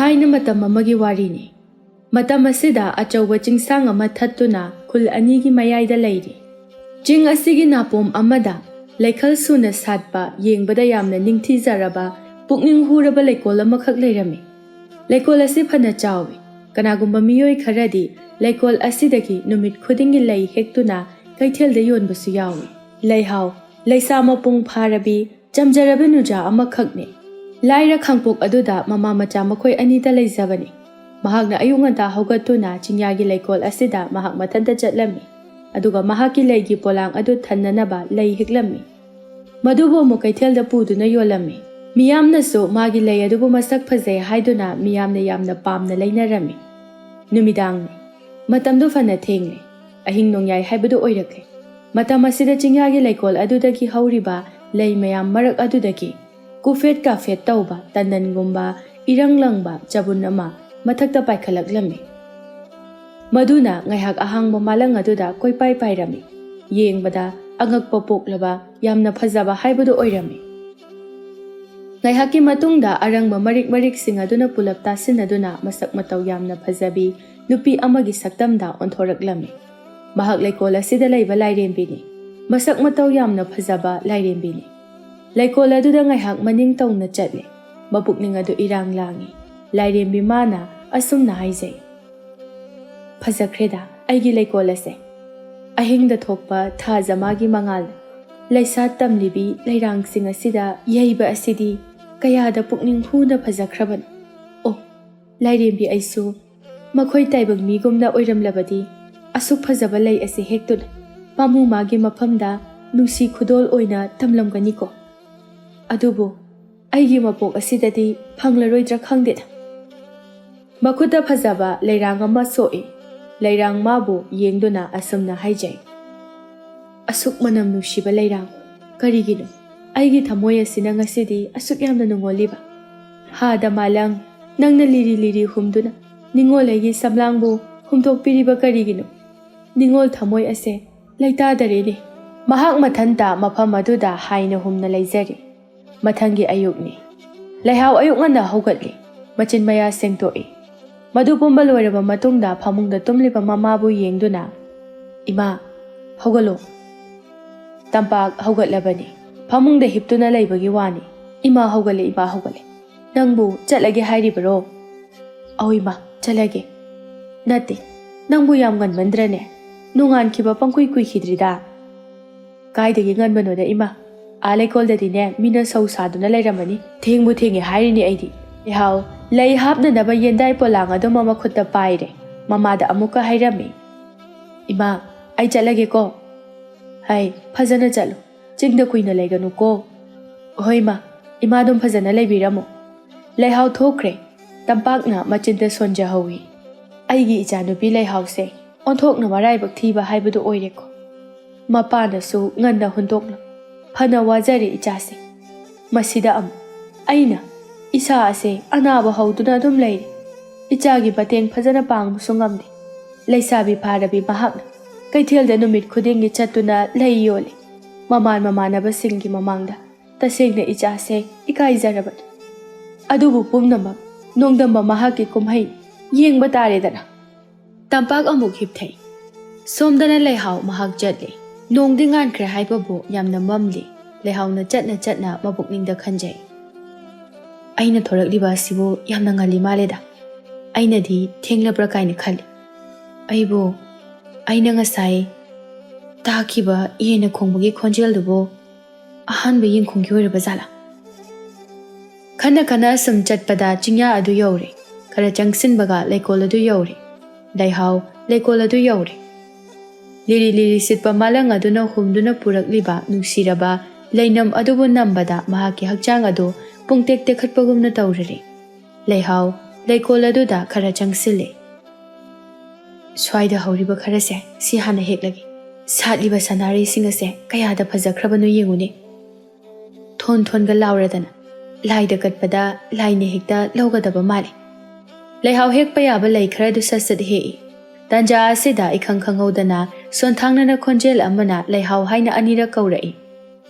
ꯊꯥꯏꯅ ꯃꯇꯝ ꯑꯃꯒꯤ ꯋꯥꯔꯤꯅꯤ. ꯃꯇꯝ ꯑꯁꯤꯗ ꯑꯆꯧꯕ ꯆꯤꯡꯁꯥꯡ ꯑꯃ ꯊꯠꯇꯨꯅ ꯈꯨꯜ ꯑꯅꯤꯒꯤ ꯃꯌꯥꯏꯗ ꯂꯩꯔꯤ. ꯆꯤꯡ ꯑꯁꯤꯒꯤ ꯅꯥꯄꯣꯝ ꯑꯃꯗ ꯂꯩꯈꯜ ꯁꯨꯅ ꯁꯥꯠꯄ ꯌꯦꯡꯕꯗ ꯌꯥꯝꯅ ꯅꯤꯡꯊꯤꯖꯔꯕ ꯄꯨꯛꯅꯤꯡ ꯍꯨꯔꯕ ꯂꯩꯀꯣꯜ ꯑꯃꯈꯛ ꯂꯩꯔꯝꯃꯤ. ꯂꯩꯀꯣꯜ ꯑꯁꯤ ꯐꯅ ꯆꯥꯎꯏ. ꯀꯅꯥꯒꯨꯝꯕ ꯃꯤꯑꯣꯏ ꯈꯔꯗꯤ ꯂꯩꯀꯣꯜ ꯑꯁꯤꯗꯒꯤ ꯅꯨꯃꯤꯠ ꯈꯨꯗꯤꯡꯒꯤ ꯂꯩ ꯍꯦꯛꯇꯨꯅ ꯀꯩꯊꯦꯜꯗ ꯌꯣꯟꯕꯁꯨ ꯌꯥꯎꯏ. ꯂꯩꯍꯥꯎ ꯂꯩꯁꯥ ꯃꯄꯨꯡ ꯐꯥꯔꯕꯤ ꯆꯝꯖꯔꯕ ꯅꯨꯖꯥ ꯑꯃꯈꯛꯅꯤ. ꯂꯥꯏꯔ ꯈꯥꯡꯄꯣꯛ ꯑꯗꯨꯗ ꯃꯃꯥ ꯃꯆꯥ ꯃꯈꯣꯏ ꯑꯅꯤꯇ ꯂꯩꯖꯕꯅꯤ. ꯃꯍꯥꯛꯅ ꯑꯌꯨꯛ ꯉꯟꯇꯥ ꯍꯧꯒꯠꯇꯨꯅ ꯆꯤꯡꯌꯥꯒꯤ ꯂꯩꯀꯣꯜ ꯑꯁꯤꯗ ꯃꯍꯥꯛ ꯃꯊꯟꯇ ꯆꯠꯂꯝꯃꯤ. ꯑꯗꯨꯒ ꯃꯍꯥꯛꯀꯤ ꯂꯩꯒꯤ ꯄꯣꯂꯥꯡ ꯑꯗꯨ ꯊꯟꯅꯅꯕ ꯂꯩ ꯍꯦꯛꯂꯝꯃꯤ. ꯃꯗꯨꯕꯨ ꯑꯃꯨꯛ ꯀꯩꯊꯦꯜꯗ ꯄꯨꯗꯨꯅ ꯌꯣꯜꯂꯝꯃꯤ. ꯃꯤꯌꯥꯝꯅꯁꯨ ꯃꯥꯒꯤ ꯂꯩ ꯑꯗꯨꯕꯨ ꯃꯁꯛ ꯐꯖꯩ ꯍꯥꯏꯗꯨꯅ ꯃꯤꯌꯥꯝꯅ ꯌꯥꯝꯅ ꯄꯥꯝꯅ ꯂꯩꯅꯔꯝꯃꯤ. ꯅꯨꯃꯤꯗꯥꯡꯅꯤ. ꯃꯇꯝꯗꯨ ꯐꯅ ꯊꯦꯡꯂꯦ. ꯑꯍꯤꯡ ꯅꯣꯡꯌꯥꯏ ꯍꯥꯏꯕꯗꯨ ꯑꯣꯏꯔꯛꯂꯦ. ꯃꯇꯝ ꯑꯁꯤꯗ ꯆꯤꯡꯌꯥꯒꯤ ꯂꯩꯀꯣꯜ ꯑꯗꯨꯗꯒꯤ ꯍꯧꯔꯤꯕ ꯂꯩ ꯃꯌꯥꯝ ꯃꯔꯛ ꯑꯗꯨꯗꯒꯤ ꯀꯨꯐꯦꯠ ꯀꯥꯐꯦꯠ ꯇꯧꯕ ꯇꯟꯗꯟꯒꯨꯝꯕ ꯏꯔꯪ ꯂꯪꯕ ꯆꯕꯨꯟ ꯑꯃ ꯃꯊꯛꯇ ꯄꯥꯏꯈꯠꯂꯛꯂꯝꯃꯤ. ꯃꯗꯨꯅ ꯉꯥꯏꯍꯥꯛ ꯑꯍꯥꯡꯕ ꯃꯥꯂꯪ ꯑꯗꯨꯗ ꯀꯣꯏꯄꯥꯏ ꯄꯥꯏꯔꯝꯃꯤ. ꯌꯦꯡꯕꯗ ꯑꯉꯛꯄ ꯄꯣꯛꯂꯕ ꯌꯥꯝꯅ ꯐꯖꯕ ꯍꯥꯏꯕꯗꯨ ꯑꯣꯏꯔꯝꯃꯤ. ꯉꯥꯏꯍꯥꯛꯀꯤ ꯃꯇꯨꯡꯗ ꯑꯔꯪꯕ ꯃꯔꯤꯛ ꯃꯔꯤꯛꯁꯤꯡ ꯑꯗꯨꯅ ꯄꯨꯂꯞ ꯇꯥꯁꯤꯟꯅꯗꯨꯅ ꯃꯁꯛ ꯃꯇꯧ ꯌꯥꯝꯅ ꯐꯖꯕꯤ ꯅꯨꯄꯤ ꯑꯃꯒꯤ ꯁꯛꯇꯝꯗ ꯑꯣꯟꯊꯣꯔꯛꯂꯝꯃꯤ. ꯃꯍꯥꯛ ꯂꯩꯀꯣꯜ ꯑꯁꯤꯗ ꯂꯩꯕ ꯂꯥꯏꯔꯦꯝꯕꯤꯅꯤ. ꯃꯁꯛ ꯃꯇꯧ ꯌꯥꯝꯅ ꯐꯖꯕ ꯂꯥꯏꯔꯦꯝꯕꯤꯅꯤ. ꯂꯩꯀꯣꯜ ꯑꯗꯨꯗ ꯉꯥꯏꯍꯥꯛ ꯃꯅꯤꯡ ꯇꯧꯅ ꯆꯠꯂꯦ. ꯃꯄꯨꯛꯅꯤꯡ ꯑꯗꯨ ꯏꯔꯥꯡ ꯂꯥꯡꯏ. ꯂꯥꯏꯔꯦꯝꯕꯤ ꯃꯥꯅ ꯑꯁꯨꯝꯅ ꯍꯥꯏꯖꯩ. ꯐꯖꯈ꯭ꯔꯦꯗ ꯑꯩꯒꯤ ꯂꯩꯀꯣꯜ ꯑꯁꯦ. ꯑꯍꯤꯡꯗ ꯊꯣꯛꯄ ꯊꯥꯖ ꯃꯥꯒꯤ ꯃꯉꯥꯜ ꯂꯩꯁꯥꯠ ꯇꯝꯂꯤꯕꯤ ꯂꯩꯔꯥꯡꯁꯤꯡ ꯑꯁꯤꯗ ꯌꯩꯕ ꯑꯁꯤꯗꯤ ꯀꯌꯥꯗ ꯄꯨꯛꯅꯤꯡ ꯍꯨꯅ ꯐꯖꯈ꯭ꯔꯕꯅꯣ. ꯑꯣ ꯂꯥꯏꯔꯦꯝꯕꯤ ꯑꯩꯁꯨ ꯃꯈꯣꯏ ꯇꯥꯏꯕꯪ ꯃꯤꯒꯨꯝꯅ ꯑꯣꯏꯔꯝꯂꯕꯗꯤ ꯑꯁꯨꯛ ꯐꯖꯕ ꯂꯩ ꯑꯁꯤ ꯍꯦꯛꯇꯨꯅ ꯄꯥꯃꯨ ꯃꯥꯒꯤ ꯃꯐꯝꯗ ꯅꯨꯡꯁꯤ ꯈꯨꯗꯣꯜ ꯑꯣꯏꯅ ꯊꯝꯂꯝꯒꯅꯤꯀꯣ. ꯑꯗꯨꯕꯨ ꯑꯩꯒꯤ ꯃꯄꯣꯛ ꯑꯁꯤꯗꯗꯤ ꯐꯪꯂꯔꯣꯏꯗ꯭ꯔꯥ ꯈꯪꯗꯦꯗ. ꯃꯈꯨꯠꯇ ꯐꯖꯕ ꯂꯩꯔꯥꯡ ꯑꯃ ꯁꯣꯛꯏ. ꯂꯩꯔꯥꯡ ꯃꯥꯕꯨ ꯌꯦꯡꯗꯨꯅ ꯑꯁꯨꯝꯅ ꯍꯥꯏꯖꯩ. ꯑꯁꯨꯛ ꯃꯅꯝ ꯅꯨꯡꯁꯤꯕ ꯂꯩꯔꯥꯡ ꯀꯔꯤꯒꯤꯅꯣ ꯑꯩꯒꯤ ꯊꯃꯣꯏ ꯑꯁꯤꯅ ꯉꯁꯤꯗꯤ ꯑꯁꯨꯛ ꯌꯥꯝꯅ ꯅꯨꯡꯉꯣꯜꯂꯤꯕ? ꯍꯥꯗ ꯃꯥꯂꯪ ꯅꯪꯅ ꯂꯤꯔꯤ ꯂꯤꯔꯤ ꯍꯨꯝꯗꯨꯅ ꯅꯤꯡꯉꯣꯜ ꯑꯩꯒꯤ ꯁꯝꯂꯥꯡꯕꯨ ꯍꯨꯝꯗꯣꯛꯄꯤꯔꯤꯕ ꯀꯔꯤꯒꯤꯅꯣ? ꯅꯤꯡꯉꯣꯜ ꯊꯃꯣꯏ ꯑꯁꯦ ꯂꯩꯇꯥꯗꯔꯦꯅꯦ. ꯃꯍꯥꯛ ꯃꯊꯟꯇ ꯃꯐꯝ ꯑꯗꯨꯗ ꯍꯥꯏꯅ ꯍꯨꯝꯅ ꯂꯩꯖꯔꯤ. ꯃꯊꯪꯒꯤ ꯑꯌꯨꯛꯅꯤ. ꯂꯩꯍꯥꯎ ꯑꯌꯨꯛ ꯉꯟꯅ ꯍꯧꯒꯠꯂꯤ. ꯃꯆꯤꯟ ꯃꯌꯥ ꯁꯦꯡꯗꯣꯛꯏ. ꯃꯗꯨ ꯄꯨꯝꯕ ꯂꯣꯏꯔꯕ ꯃꯇꯨꯡꯗ ꯐꯃꯨꯡꯗ ꯇꯨꯝꯂꯤꯕ ꯃꯃꯥꯕꯨ ꯌꯦꯡꯗꯨꯅ ꯏꯃꯥ ꯍꯧꯒꯠꯂꯣ. ꯇꯝꯄꯥꯛ ꯍꯧꯒꯠꯂꯕꯅꯤ. ꯐꯃꯨꯡꯗ ꯍꯤꯞꯇꯨꯅ ꯂꯩꯕꯒꯤ ꯋꯥꯅꯤ. ꯏꯃꯥ ꯍꯧꯒꯠꯂꯦ ꯏꯃꯥ ꯍꯧꯒꯠꯂꯦ. ꯅꯪꯕꯨ ꯆꯠꯂꯒꯦ ꯍꯥꯏꯔꯤꯕꯔꯣ? ꯑꯧ ꯏꯃꯥ ꯆꯠꯂꯒꯦ. ꯅꯠꯇꯦ ꯅꯪꯕꯨ ꯌꯥꯝ ꯉꯟꯃꯟꯗ꯭ꯔꯅꯦ. ꯅꯣꯡꯉꯥꯟꯈꯤꯕ ꯄꯪꯀꯨꯏ ꯀꯨꯏꯈꯤꯗ꯭ꯔꯤꯗ. ꯀꯥꯏꯗꯒꯤ ꯉꯟꯕꯅꯣꯗ ꯏꯃꯥ. ꯂꯩꯀꯣꯜꯗꯗꯤꯅꯦ ꯃꯤꯅ ꯁꯧ ꯁꯥꯗꯨꯅ ꯂꯩꯔꯝꯃꯅꯤ. ꯊꯦꯡꯕꯨ ꯊꯦꯡꯉꯦ ꯍꯥꯏꯔꯤꯅꯤ ꯑꯩꯗꯤ. ꯂꯩꯍꯥꯎ ꯂꯩ ꯍꯥꯞꯅꯅꯕ ꯌꯦꯟꯗꯥꯏ ꯄꯣꯂꯥꯡ ꯑꯗꯨꯃ ꯃꯈꯨꯠꯇ ꯄꯥꯏꯔꯦ. ꯃꯃꯥꯗ ꯑꯃꯨꯛꯀ ꯍꯥꯏꯔꯝꯃꯤ. ꯏꯃꯥ ꯑꯩ ꯆꯠꯂꯒꯦꯀꯣ. ꯍꯩ ꯐꯖꯅ ꯆꯠꯂꯨ. ꯆꯤꯡꯗ ꯀꯨꯏꯅ ꯂꯩꯒꯅꯨꯀꯣ. ꯍꯣꯏ ꯏꯃꯥ. ꯏꯃꯥ ꯑꯗꯨꯝ ꯐꯖꯅ ꯂꯩꯕꯤꯔꯝꯃꯨ. ꯂꯩꯍꯥꯎ ꯊꯣꯛꯈ꯭ꯔꯦ. ꯇꯝꯄꯥꯛꯅ ꯃꯆꯤꯟꯗ ꯁꯣꯟꯖꯍꯧꯏ. ꯑꯩꯒꯤ ꯏꯆꯥꯅꯨꯄꯤ ꯂꯩꯍꯥꯎꯁꯦ ꯑꯣꯟꯊꯣꯛꯅ ꯃꯔꯥꯏꯕꯛ ꯊꯤꯕ ꯍꯥꯏꯕꯗꯨ ꯑꯣꯏꯔꯦꯀꯣ. ꯃꯄꯥꯅꯁꯨ ꯉꯟꯅ ꯍꯨꯟꯗꯣꯛꯂꯝ. ꯐꯅ ꯋꯥꯖꯔꯦ ꯏꯆꯥꯁꯦ. ꯃꯁꯤꯗ ꯑꯃꯨꯛ ꯑꯩꯅ ꯏꯁꯥ ꯑꯁꯦ ꯑꯅꯥꯕ ꯍꯧꯗꯨꯅ ꯑꯗꯨꯝ ꯂꯩꯔꯤ. ꯏꯆꯥꯒꯤ ꯃꯇꯦꯡ ꯐꯖꯅ ꯄꯥꯡꯕꯁꯨ ꯉꯝꯗꯦ. ꯂꯩꯁꯥꯕꯤ ꯐꯥꯔꯕꯤ ꯃꯍꯥꯛꯅ ꯀꯩꯊꯦꯜꯗ ꯅꯨꯃꯤꯠ ꯈꯨꯗꯤꯡꯒꯤ ꯆꯠꯇꯨꯅ ꯂꯩ ꯌꯣꯜꯂꯤ. ꯃꯃꯥꯟꯅꯕꯁꯤꯡꯒꯤ ꯃꯃꯥꯡꯗ ꯇꯁꯦꯡꯅ ꯏꯆꯥꯁꯦ ꯏꯀꯥꯏꯖꯔꯕꯅꯤ. ꯑꯗꯨꯕꯨ ꯄꯨꯝꯅꯃꯛ ꯅꯣꯡꯗꯝꯕ ꯃꯍꯥꯛꯀꯤ ꯀꯨꯝꯍꯩ ꯌꯦꯡꯕ ꯇꯥꯔꯦꯗꯅ. ꯇꯝꯄꯥꯛ ꯑꯃꯨꯛ ꯍꯤꯞꯊꯩ. ꯁꯣꯝꯗꯅ ꯂꯩꯍꯥꯎ ꯃꯍꯥꯛ ꯆꯠꯂꯤ. ꯅꯣꯡꯗꯤ ꯉꯥꯟꯈ꯭ꯔꯦ ꯍꯥꯏꯕꯕꯨ ꯌꯥꯝꯅ ꯃꯝꯂꯤ. ꯂꯩꯍꯥꯎꯅ ꯆꯠꯅ ꯆꯠꯅ ꯃꯄꯨꯛꯅꯤꯡꯗ ꯈꯟꯖꯩ. ꯑꯩꯅ ꯊꯣꯔꯛꯂꯤꯕ ꯑꯁꯤꯕꯨ ꯌꯥꯝꯅ ꯉꯜꯂꯤ ꯃꯥꯜꯂꯦꯗ. ꯑꯩꯅꯗꯤ ꯊꯦꯡꯂꯕ꯭ꯔꯥ ꯀꯥꯏꯅ ꯈꯜꯂꯤ. ꯑꯩꯅ ꯉꯁꯥꯏ ꯇꯥꯈꯤꯕ ꯌꯦꯟꯅ ꯈꯣꯡꯕꯒꯤ ꯈꯣꯟꯖꯦꯜꯗꯨꯕꯨ ꯑꯍꯥꯟꯕ ꯌꯦꯡꯈꯣꯡꯒꯤ ꯑꯣꯏꯔꯕ ꯖꯥꯠꯂꯥ? ꯈꯟꯅ ꯈꯟꯅ ꯑꯁꯨꯝ ꯆꯠꯄꯗ ꯆꯤꯡꯌꯥ ꯑꯗꯨ ꯌꯧꯔꯦ. ꯈꯔ ꯆꯪꯁꯤꯟꯕꯒ ꯂꯩꯀꯣꯜ ꯑꯗꯨ ꯌꯧꯔꯦ. ꯂꯩꯍꯥꯎ ꯂꯩꯀꯣꯜ ꯑꯗꯨ ꯌꯧꯔꯦ. ꯂꯤꯔꯤ ꯂꯤꯔꯤ ꯁꯤꯠꯄ ꯃꯥꯂꯪ ꯑꯗꯨꯅ ꯍꯨꯝꯗꯨꯅ ꯄꯨꯔꯛꯂꯤꯕ ꯅꯨꯡꯁꯤꯔꯕ ꯂꯩꯅꯝ ꯑꯗꯨꯕꯨ ꯅꯝꯕꯗ ꯃꯍꯥꯛꯀꯤ ꯍꯛꯆꯥꯡ ꯑꯗꯨ ꯄꯨꯡꯇꯦꯛ ꯇꯦꯛꯈꯠꯄꯒꯨꯝꯅ ꯇꯧꯔꯔꯤ. ꯂꯩꯍꯥꯎ ꯂꯩꯀꯣꯜ ꯑꯗꯨꯗ ꯈꯔ ꯆꯪꯁꯤꯜꯂꯦ. ꯁ꯭ꯋꯥꯏꯗ ꯍꯧꯔꯤꯕ ꯈꯔꯁꯦ ꯁꯤ ꯍꯥꯟꯅ ꯍꯦꯛꯂꯒꯦ. ꯁꯥꯠꯂꯤꯕ ꯁꯅꯥꯔꯩꯁꯤꯡ ꯑꯁꯦ ꯀꯌꯥꯗ ꯐꯖꯈ꯭ꯔꯕꯅꯣ ꯌꯦꯡꯉꯨꯅꯦ. ꯊꯣꯟ ꯊꯣꯟꯒ ꯂꯥꯎꯔꯗꯅ ꯂꯥꯏꯗ ꯀꯠꯄꯗ ꯂꯥꯏꯅ ꯍꯦꯛꯇ ꯂꯧꯒꯗꯕ ꯃꯥꯜꯂꯤ. ꯂꯩꯍꯥꯎ ꯍꯦꯛꯄ ꯌꯥꯕ ꯂꯩ ꯈꯔꯗꯨ ꯁꯠ ꯁꯠ ꯍꯦꯛꯏ. ꯇꯥꯟꯖꯥ ꯑꯁꯤꯗ ꯏꯈꯪ ꯈꯪꯍꯧꯗꯅ ꯁꯣꯟꯊꯥꯡꯅꯅ ꯈꯣꯟꯖꯦꯜ ꯑꯃꯅ ꯂꯩꯍꯥꯎ ꯍꯥꯏꯅ ꯑꯅꯤꯔꯛ ꯀꯧꯔꯛꯏ.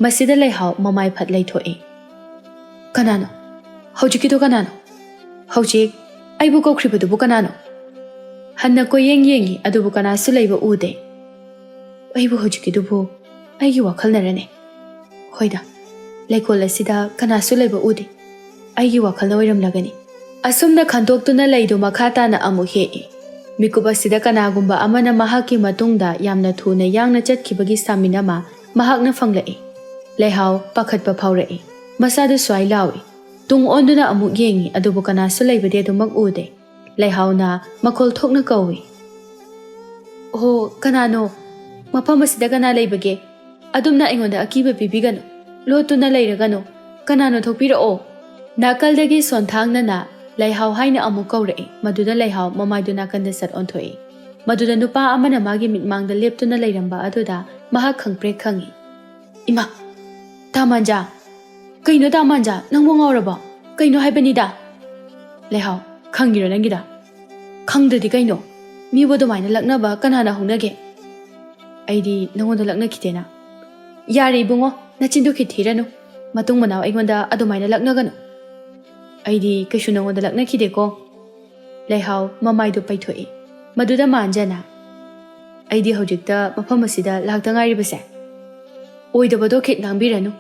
ꯃꯁꯤꯗ ꯂꯩꯍꯥꯎ ꯃꯃꯥꯏ ꯐꯠ ꯂꯩꯊꯣꯛꯏ. ꯀꯅꯥꯅꯣ? ꯍꯧꯖꯤꯛꯀꯤꯗꯣ ꯀꯅꯥꯅꯣ? ꯍꯧꯖꯤꯛ ꯑꯩꯕꯨ ꯀꯧꯈ꯭ꯔꯤꯕꯗꯨꯕꯨ ꯀꯅꯥꯅꯣ? ꯍꯟꯅ ꯀꯣꯏꯌꯦꯡ ꯌꯦꯡꯉꯤ ꯑꯗꯨꯕꯨ ꯀꯅꯥꯁꯨ ꯂꯩꯕ ꯎꯗꯦ꯫ ꯑꯩꯕꯨ ꯍꯧꯖꯤꯛꯀꯤꯗꯨꯕꯨ ꯑꯩꯒꯤ ꯋꯥꯈꯜꯅꯔꯅꯦ? ꯍꯣꯏꯗ, ꯂꯩꯀꯣꯜ ꯑꯁꯤꯗ ꯀꯅꯥꯁꯨ ꯂꯩꯕ ꯎꯗꯦ꯫ ꯑꯩꯒꯤ ꯋꯥꯈꯜꯅ ꯑꯣꯏꯔꯝꯂꯒꯅꯤ꯫ ꯑꯁꯨꯝꯅ ꯈꯟꯗꯣꯛꯇꯨꯅ ꯂꯩꯗꯨ ꯃꯈꯥ ꯇꯥꯅ ꯑꯃꯨꯛ ꯍꯦꯛꯏ꯫ ꯃꯤꯀꯨꯞ ꯑꯁꯤꯗ ꯀꯅꯥꯒꯨꯝꯕ ꯑꯃꯅ ꯃꯍꯥꯛꯀꯤ ꯃꯇꯨꯡꯗ ꯌꯥꯝꯅ ꯊꯨꯅ ꯌꯥꯡꯅ ꯆꯠꯈꯤꯕꯒꯤ ꯁꯥꯃꯤꯟ ꯑꯃ ꯃꯍꯥꯛꯅ ꯐꯪꯂꯛꯏ꯫ ꯂꯩꯍꯥꯎ ꯄꯥꯈꯠꯄ ꯐꯥꯎꯔꯛꯏ꯫ ꯃꯁꯥꯗꯨ ꯁ꯭ꯋꯥꯏ ꯂꯥꯎꯏ꯫ ꯇꯨꯡ ꯑꯣꯟꯗꯨꯅ ꯑꯃꯨꯛ ꯌꯦꯡꯉꯤ ꯑꯗꯨꯕꯨ ꯀꯅꯥꯁꯨ ꯂꯩꯕꯗꯤ ꯑꯗꯨꯃꯛ ꯎꯗꯦ꯫ ꯂꯩꯍꯥꯎꯅ ꯃꯈꯣꯜ ꯊꯣꯛꯅ ꯀꯧꯏ꯫ "ꯑꯣ, ꯀꯅꯥꯅꯣ? ꯃꯐꯝ ꯑꯁꯤꯗ ꯀꯅꯥ ꯂꯩꯕꯒꯦ? ꯑꯗꯨꯝꯅ ꯑꯩꯉꯣꯟꯗ ꯑꯀꯤꯕ ꯄꯤꯕꯤꯒꯅꯨ꯫ ꯂꯣꯠꯇꯨꯅ ꯂꯩꯔꯒꯅꯨ꯫ ꯀꯅꯥꯅꯣ ꯊꯣꯛꯄꯤꯔꯛꯑꯣ!" ꯅꯥꯀꯜꯗꯒꯤ ꯁꯣꯟꯊꯥꯡꯅꯅ ꯂꯩꯍꯥꯎ ꯍꯥꯏꯅ ꯑꯃꯨꯛ ꯀꯧꯔꯛꯏ꯫ ꯃꯗꯨꯗ ꯂꯩꯍꯥꯎ ꯃꯃꯥꯏꯗꯨ ꯅꯥꯀꯟꯗ ꯁꯠ ꯑꯣꯟꯊꯣꯛꯏ꯫ ꯃꯗꯨꯗ ꯅꯨꯄꯥ ꯑꯃꯅ ꯃꯥꯒꯤ ꯃꯤꯠꯃꯥꯡꯗ ꯂꯦꯞꯇꯨꯅ ꯂꯩꯔꯝꯕ ꯑꯗꯨꯗ ꯃꯍꯥꯛ ꯈꯪꯄ꯭ꯔꯦꯛ ꯈꯪꯏ꯫ "ꯏꯃꯥ! ꯇꯥꯃꯥꯟꯖꯥ! ꯀꯩꯅꯣ ꯇꯥꯃꯥꯟꯖꯥ, ꯅꯪꯕꯨ ꯉꯥꯎꯔꯕꯣ? ꯀꯩꯅꯣ ꯍꯥꯏꯕꯅꯤꯗ!" "ꯂꯩꯍꯥꯎ, ꯈꯪꯉꯤꯔꯣ ꯅꯪꯒꯤꯗ? ꯈꯪꯗ꯭ꯔꯗꯤ ꯀꯩꯅꯣ? ꯃꯤꯕꯨ ꯑꯗꯨꯃꯥꯏꯅ ꯂꯛꯅꯕ ꯀꯅꯥꯅ ꯍꯧꯅꯒꯦ? ꯑꯩꯗꯤ ꯅꯪꯉꯣꯟꯗ ꯂꯛꯅꯈꯤꯗꯦꯅ." "ꯌꯥꯔꯦ ꯏꯕꯨꯡꯉꯣ, ꯅꯆꯤꯟꯗꯨ ꯈꯤꯠ ꯊꯤꯔꯅꯨ꯫ ꯃꯇꯨꯡ ꯃꯅꯥꯎ ꯑꯩꯉꯣꯟꯗ ꯑꯗꯨꯃꯥꯏꯅ ꯂꯛꯅꯒꯅꯨ." "ꯑꯩꯗꯤ ꯀꯩꯁꯨ ꯅꯪꯉꯣꯟꯗ ꯂꯛꯅꯈꯤꯗꯦꯀꯣ." ꯂꯩꯍꯥꯎ ꯃꯃꯥꯏꯗꯨ ꯄꯩꯊꯣꯛꯏ꯫ ꯃꯗꯨꯗ ꯃꯥꯟꯖꯅ, "ꯑꯩꯗꯤ ꯍꯧꯖꯤꯛꯇ ꯃꯐꯝ ꯑꯁꯤꯗ ꯂꯥꯛꯇ ꯉꯥꯏꯔꯤꯕꯁꯦ." "ꯑꯣꯏꯗꯕꯗꯣ ꯈꯤꯠ ꯉꯥꯡꯕꯤꯔꯅꯨ꯫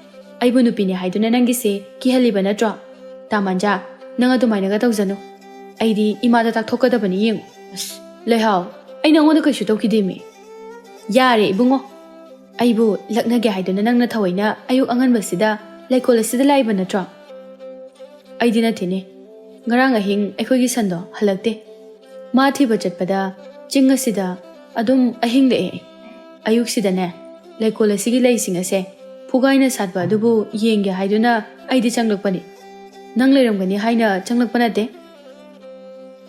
ꯑꯩꯕꯨ ꯅꯨꯄꯤꯅꯦ ꯍꯥꯏꯗꯨꯅ ꯅꯪꯒꯤꯁꯦ ꯀꯤꯍꯜꯂꯤꯕ ꯅꯠꯇ꯭ꯔꯣ? ꯇꯥꯃꯥꯟꯖꯥ, ꯅꯪ ꯑꯗꯨꯃꯥꯏꯅꯒ ꯇꯧꯖꯅꯨ꯫ ꯑꯩꯗꯤ ꯏꯃꯥꯗ ꯇꯥꯛꯊꯣꯛꯀꯗꯕꯅꯤ ꯌꯦꯡꯉꯨ." "ꯑꯁ, ꯂꯩꯍꯥꯎ, ꯑꯩ ꯅꯪꯉꯣꯟꯗ ꯀꯩꯁꯨ ꯇꯧꯈꯤꯗꯦꯃꯤ." "ꯌꯥꯔꯦ ꯏꯕꯨꯡꯉꯣ. ꯑꯩꯕꯨ ꯂꯛꯅꯒꯦ ꯍꯥꯏꯗꯨꯅ ꯅꯪꯅ ꯊꯑꯣꯏꯅ ꯑꯌꯨꯛ ꯑꯉꯟꯕꯁꯤꯗ ꯂꯩꯀꯣꯜ ꯑꯁꯤꯗ ꯂꯥꯛꯏꯕ ꯅꯠꯇ꯭ꯔꯣ?" "ꯑꯩꯗꯤ ꯅꯠꯇꯦꯅꯦ. ꯉꯔꯥꯡ ꯑꯍꯤꯡ ꯑꯩꯈꯣꯏꯒꯤ ꯁꯟꯗꯣ ꯍꯜꯂꯛꯇꯦ. ꯃꯥ ꯊꯤꯕ ꯆꯠꯄꯗ ꯆꯤꯡ ꯑꯁꯤꯗ ꯑꯗꯨꯝ ꯑꯍꯤꯡ ꯂꯦꯛꯑꯦ꯫ ꯑꯌꯨꯛꯁꯤꯗꯅꯦ, ꯂꯩꯀꯣꯜ ꯑꯁꯤꯒꯤ ꯂꯩꯁꯤꯡ ꯑꯁꯦ ꯐꯨꯒꯥꯏꯅ ꯁꯥꯠꯄ ꯑꯗꯨꯕꯨ ꯌꯦꯡꯒꯦ ꯍꯥꯏꯗꯨꯅ ꯑꯩꯗꯤ ꯆꯪꯂꯛꯄꯅꯤ꯫ ꯅꯪ ꯂꯩꯔꯝꯒꯅꯤ ꯍꯥꯏꯅ ꯆꯪꯂꯛꯄ ꯅꯠꯇꯦ."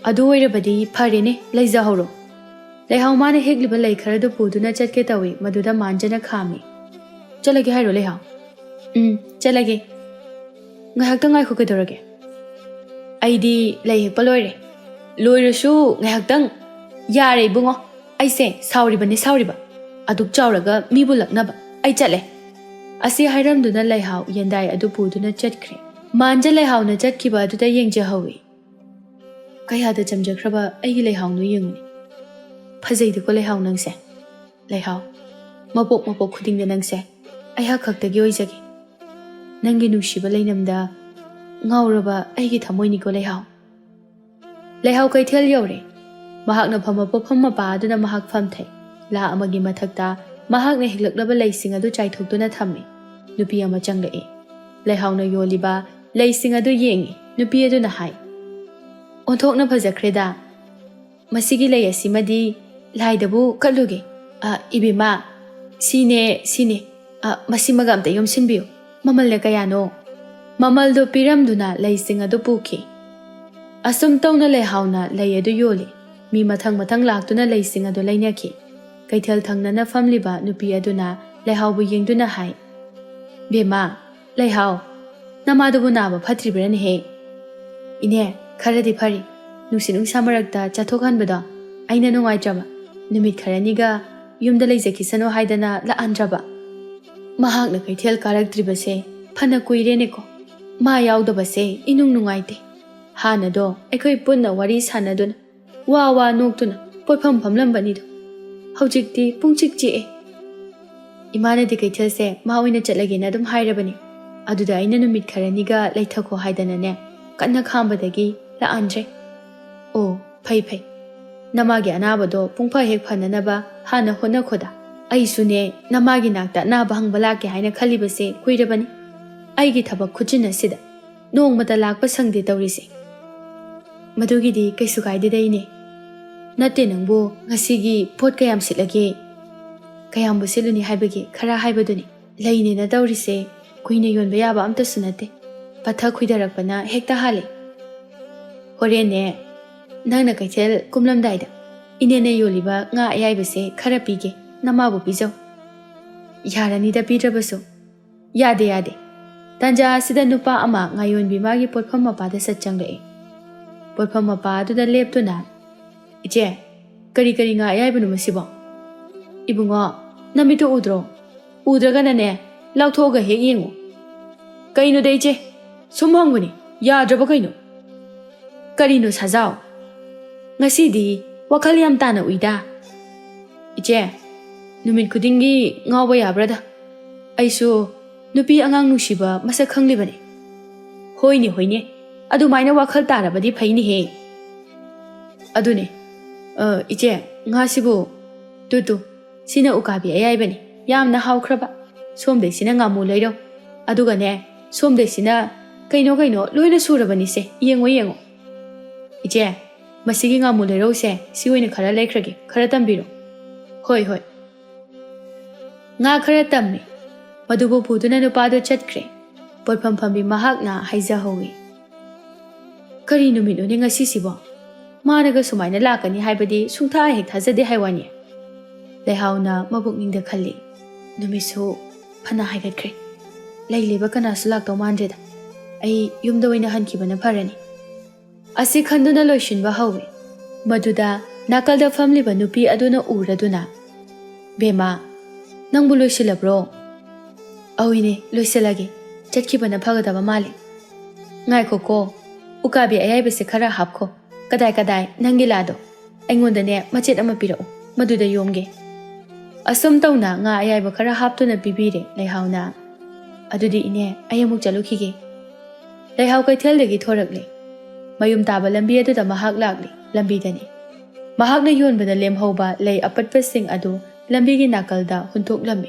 "ꯑꯗꯨ ꯑꯣꯏꯔꯕꯗꯤ ꯐꯔꯦꯅꯦ, ꯂꯩꯖꯍꯧꯔꯣ." ꯂꯩꯍꯥꯎ ꯃꯥꯅ ꯍꯦꯛꯂꯤꯕ ꯂꯩ ꯈꯔꯗꯨ ꯄꯨꯗꯨꯅ ꯆꯠꯀꯦ ꯇꯧꯏ꯫ ꯃꯗꯨꯗ ꯃꯥꯟꯖꯅ ꯈꯥꯝꯃꯤ꯫ "ꯆꯠꯂꯒꯦ ꯍꯥꯏꯔꯣ ꯂꯩꯍꯥꯎ?" "ꯆꯠꯂꯒꯦ." "ꯉꯥꯏꯍꯥꯛꯇꯪ ꯉꯥꯏꯈꯣ, ꯀꯩꯗꯧꯔꯒꯦ?" "ꯑꯩꯗꯤ ꯂꯩ ꯍꯦꯛꯄ ꯂꯣꯏꯔꯦ." "ꯂꯣꯏꯔꯁꯨ ꯉꯥꯏꯍꯥꯛꯇꯪ." "ꯌꯥꯔꯦ ꯏꯕꯨꯡꯉꯣ, ꯑꯩꯁꯦ ꯁꯥꯎꯔꯤꯕꯅꯤ ꯁꯥꯎꯔꯤꯕ꯫ ꯑꯗꯨꯛ ꯆꯥꯎꯔꯒ ꯃꯤꯕꯨ ꯂꯛꯅꯕ꯫ ꯑꯩ ꯆꯠꯂꯦ." ꯑꯁꯤ ꯍꯥꯏꯔꯝꯗꯨꯅ ꯂꯩꯍꯥꯎ ꯌꯦꯟꯗꯥꯏ ꯑꯗꯨ ꯄꯨꯗꯨꯅ ꯆꯠꯈ꯭ꯔꯦ꯫ ꯃꯥꯟꯖ ꯂꯩꯍꯥꯎꯅ ꯆꯠꯈꯤꯕ ꯑꯗꯨꯗ ꯌꯦꯡꯖꯍꯧꯏ꯫ "ꯀꯌꯥꯗ ꯆꯝꯖꯈ꯭ꯔꯕ ꯑꯩꯒꯤ ꯂꯩꯍꯥꯎꯅꯣ ꯌꯦꯡꯉꯨꯅꯤ꯫ ꯐꯖꯩꯗꯀꯣ ꯂꯩꯍꯥꯎ ꯅꯪꯁꯦ꯫ ꯂꯩꯍꯥꯎ, ꯃꯄꯣꯛ ꯃꯄꯣꯛ ꯈꯨꯗꯤꯡꯗ ꯅꯪꯁꯦ ꯑꯩꯍꯥꯛ ꯈꯛꯇꯒꯤ ꯑꯣꯏꯖꯒꯦ꯫ ꯅꯪꯒꯤ ꯅꯨꯡꯁꯤꯕ ꯂꯩꯅꯝꯗ ꯉꯥꯎꯔꯕ ꯑꯩꯒꯤ ꯊꯃꯣꯏꯅꯤꯀꯣ ꯂꯩꯍꯥꯎ." ꯂꯩꯍꯥꯎ ꯀꯩꯊꯦꯜ ꯌꯧꯔꯦ꯫ ꯃꯍꯥꯛꯅ ꯐꯝꯕ ꯄꯣꯠꯐꯝ ꯃꯄꯥ ꯑꯗꯨꯅ ꯃꯍꯥꯛ ꯐꯝꯊꯩ꯫ ꯂꯥ ꯑꯃꯒꯤ ꯃꯊꯛꯇ ꯃꯍꯥꯛꯅ ꯍꯦꯛꯂꯛꯂꯕ ꯂꯩꯁꯤꯡ ꯑꯗꯨ ꯆꯥꯏꯊꯣꯛꯇꯨꯅ ꯊꯝꯃꯤ꯫ ꯅꯨꯄꯤ ꯑꯃ ꯆꯪꯂꯛꯏ꯫ ꯂꯩꯍꯥꯎꯅ ꯌꯣꯜꯂꯤꯕ ꯂꯩꯁꯤꯡ ꯑꯗꯨ ꯌꯦꯡꯉꯤ꯫ ꯅꯨꯄꯤ ꯑꯗꯨꯅ ꯍꯥꯏ, "ꯑꯣꯟꯊꯣꯛꯅ ꯐꯖꯈ꯭ꯔꯦꯗ꯫ ꯃꯁꯤꯒꯤ ꯂꯩ ꯑꯁꯤꯃꯗꯤ ꯂꯥꯏꯗꯕꯨ ꯀꯠꯂꯨꯒꯦ꯫ ꯏꯕꯦꯝꯃ, ꯁꯤꯅꯦ. ꯃꯁꯤꯃꯒ ꯑꯝꯇ ꯌꯣꯝꯁꯤꯟꯕꯤꯌꯨ꯫ ꯃꯃꯜꯅ ꯀꯌꯥꯅꯣ?" ꯃꯃꯜꯗꯨ ꯄꯤꯔꯝꯗꯨꯅ ꯂꯩꯁꯤꯡ ꯑꯗꯨ ꯄꯨꯈꯤ꯫ ꯑꯁꯨꯝ ꯇꯧꯅ ꯂꯩꯍꯥꯎꯅ ꯂꯩ ꯑꯗꯨ ꯌꯣꯜꯂꯤ꯫ ꯃꯤ ꯃꯊꯪ ꯃꯊꯪ ꯂꯥꯛꯇꯨꯅ ꯂꯩꯁꯤꯡ ꯑꯗꯨ ꯂꯩꯅꯈꯤ꯫ ꯀꯩꯊꯦꯜ ꯊꯪꯅꯅ ꯐꯝꯂꯤꯕ ꯅꯨꯄꯤ ꯑꯗꯨꯅ ꯂꯩꯍꯥꯎꯕꯨ ꯌꯦꯡꯗꯨꯅ ꯍꯥꯏ, "ꯕꯦꯝꯃ, ꯂꯩꯍꯥꯎ, ꯅꯃꯥꯗꯨꯕꯨ ꯅꯥꯕ ꯐꯠꯇ꯭ꯔꯤꯕ꯭ꯔꯅꯦꯍꯦ?" "ꯏꯅꯦ, ꯈꯔꯗꯤ ꯐꯔꯤ. ꯅꯨꯡꯁꯤꯠ ꯅꯨꯡꯁꯥ ꯃꯔꯛꯇ ꯆꯠꯊꯣꯛꯍꯟꯕꯗꯣ ꯑꯩꯅ ꯅꯨꯡꯉꯥꯏꯇ꯭ꯔꯕ. ꯅꯨꯃꯤꯠ ꯈꯔꯅꯤꯒ ꯌꯨꯝꯗ ꯂꯩꯖꯈꯤꯁꯅꯨ ꯍꯥꯏꯗꯅ ꯂꯥꯛꯍꯟꯗ꯭ꯔꯕ." "ꯃꯍꯥꯛꯅ ꯀꯩꯊꯦꯜ ꯀꯥꯔꯛꯇ꯭ꯔꯤꯕꯁꯦ ꯐꯅ ꯀꯨꯏꯔꯦꯅꯦꯀꯣ꯫ ꯃꯥ ꯌꯥꯎꯗꯕꯁꯦ ꯏꯅꯨꯡ ꯅꯨꯡꯉꯥꯏꯇꯦ꯫ ꯍꯥꯟꯅꯗꯣ ꯑꯩꯈꯣꯏ ꯄꯨꯟꯅ ꯋꯥꯔꯤ ꯁꯥꯟꯅꯗꯨꯅ ꯋꯥ ꯅꯣꯛꯇꯨꯅ ꯄꯣꯠꯐꯝ ꯐꯝꯂꯝꯕꯅꯤꯗꯣ꯫ ꯍꯧꯖꯤꯛꯇꯤ ꯄꯨꯡꯆꯤꯛ ꯆꯤꯛꯑꯦ." "ꯏꯃꯥꯅꯗꯤ ꯀꯩꯊꯦꯜꯁꯦ ꯃꯥ ꯑꯣꯏꯅ ꯆꯠꯂꯒꯦꯅ ꯑꯗꯨꯝ ꯍꯥꯏꯔꯕꯅꯤ꯫ ꯑꯗꯨꯗ ꯑꯩꯅ ꯅꯨꯃꯤꯠ ꯈꯔꯅꯤꯒ ꯂꯩꯊꯈꯣ ꯍꯥꯏꯗꯅꯅꯦ ꯀꯟꯅ ꯈꯥꯝꯕꯗꯒꯤ ꯂꯥꯛꯍꯟꯗ꯭ꯔꯦ." "ꯑꯣ, ꯐꯩ. ꯅꯃꯥꯒꯤ ꯑꯅꯥꯕꯗꯣ ꯄꯨꯡꯐ ꯍꯦꯛ ꯐꯅꯅꯕ ꯍꯥꯟꯅ ꯍꯣꯠꯅꯈꯣꯗ꯫ ꯑꯩꯁꯨꯅꯦ ꯅꯃꯥꯒꯤ ꯅꯥꯛꯇ ꯑꯅꯥꯕ ꯍꯪꯕ ꯂꯥꯛꯀꯦ ꯍꯥꯏꯅ ꯈꯜꯂꯤꯕꯁꯦ ꯀꯨꯏꯔꯕꯅꯤ꯫ ꯑꯩꯒꯤ ꯊꯕꯛ ꯈꯨꯆꯤꯟ ꯑꯁꯤꯗ ꯅꯣꯡꯃꯇ ꯂꯥꯛꯄ ꯁꯪꯗꯦ ꯇꯧꯔꯤꯁꯦ." "ꯃꯗꯨꯒꯤꯗꯤ ꯀꯩꯁꯨ ꯀꯥꯏꯗꯦꯗ ꯏꯅꯦ." "ꯅꯠꯇꯦ, ꯅꯪꯕꯨ ꯉꯁꯤꯒꯤ ꯄꯣꯠ ꯀꯌꯥꯝ ꯁꯤꯠꯂꯒꯦ?" "ꯀꯌꯥꯝꯕꯨ ꯁꯤꯠꯂꯨꯅꯤ ꯍꯥꯏꯕꯒꯤ ꯈꯔ ꯍꯥꯏꯕꯗꯨꯅꯤ꯫ ꯂꯩꯅꯦꯅ ꯇꯧꯔꯤꯁꯦ ꯀꯨꯏꯅ ꯌꯣꯟꯕ ꯌꯥꯕ ꯑꯝꯇꯁꯨ ꯅꯠꯇꯦ꯫ ꯄꯠꯊ ꯈꯨꯏꯊꯔꯛꯄꯅ ꯍꯦꯛꯇ ꯍꯥꯜꯂꯤ꯫ ꯍꯣꯔꯦꯟꯅꯦ, ꯅꯪꯅ ꯀꯩꯊꯦꯜ ꯀꯨꯝꯂꯝꯗꯥꯏꯗ ꯏꯅꯦꯅ ꯌꯣꯜꯂꯤꯕ ꯉꯥ ꯑꯌꯥꯏꯕꯁꯦ ꯈꯔ ꯄꯤꯒꯦ, ꯅꯃꯥꯕꯨ ꯄꯤꯖꯧ." "ꯌꯥꯔꯅꯤꯗ ꯄꯤꯗ꯭ꯔꯕꯁꯨ." "ꯌꯥꯗꯦ. ꯇꯥꯟꯖꯥ ꯑꯁꯤꯗ ꯅꯨꯄꯥ ꯑꯃ ꯉꯥꯌꯣꯟꯕꯤ ꯃꯥꯒꯤ ꯄꯣꯠꯐꯝ ꯃꯄꯥꯗ ꯁꯠ ꯆꯪꯂꯛꯏ꯫ ꯄꯣꯠꯐꯝ ꯃꯄꯥ ꯑꯗꯨꯗ ꯂꯦꯞꯇꯨꯅ, "ꯏꯆꯦ, ꯀꯔꯤ ꯉꯥ ꯑꯌꯥꯏꯕꯅꯣ ꯃꯁꯤꯕꯣ?" "ꯏꯕꯨꯡꯉꯣ, ꯅꯃꯤꯠꯇꯨ ꯎꯗ꯭ꯔꯣ? ꯎꯗ꯭ꯔꯒꯅꯅꯦ ꯂꯥꯎꯊꯣꯛꯑꯒ ꯍꯦꯛ ꯌꯦꯡꯉꯨ." "ꯀꯩꯅꯣꯗ ꯏꯆꯦ, ꯁꯨꯝ ꯍꯪꯕꯅꯤ. ꯌꯥꯗ꯭ꯔꯕ ꯀꯩꯅꯣ?" Karino Sajao. Ngasidi, Wakaliam Tana Uida. Iche, Numit Kudingi, Ngawaya brother. Aiso, Nupi Angang Nushiba, Masakang Libani. Hoine, Adu Mina Wakal Tara, but the Paini he. Adune, Iche, Ngasibu, Tutu, Sina Ukabi, Ayabani, Yam na how craba, some de Sinangamu later. Adugane, some de Sina, Kaino, Luina Surabanise, Yengo. Iche, Masigi Amulero se, Siwin a Kara Lakragi, Karatambiro. Hoi. Nga Karatammi, Madubo Putuna no Pado Chatkre, Potpampambi Mahagna, Haiza Howi. Karino Minuning a Sisibo. Managa Sumaina Lakani Hibadi, Sunta Hektaza de Haiwani. Lehauna, Mabooking the Kali, Numiso, Pana Higakre. Lately Bacana Sulak Domanded. I yum the winner Hankiban a parani. Asi Kanduna Lotion Bahawi. Maduda, Nakal the family Banupi Aduna Uraduna. Bema, Nangbulo Shilabro. Awini, Luiselagi, Jetkiban a Pagadava Mali. Ngai Koko, Ukabi Ayabisekara Hapko, Kadai, Nangilado. Engundane, Machet Amapiro, Maduda Yomge. Asum Tauna, Nga Ayabakara Haptuna Bibiri, Lehauna. Adudi ine, Ayamuk Jalukigi. Lehau tell the Gitoragli. Mayum Taba Lambia to the Mahak Lagli, Lambidani. Mahagna Yun with the Lem Hoba lay a purposing adu, Lambigi Nakalda, Huntuk Lambi.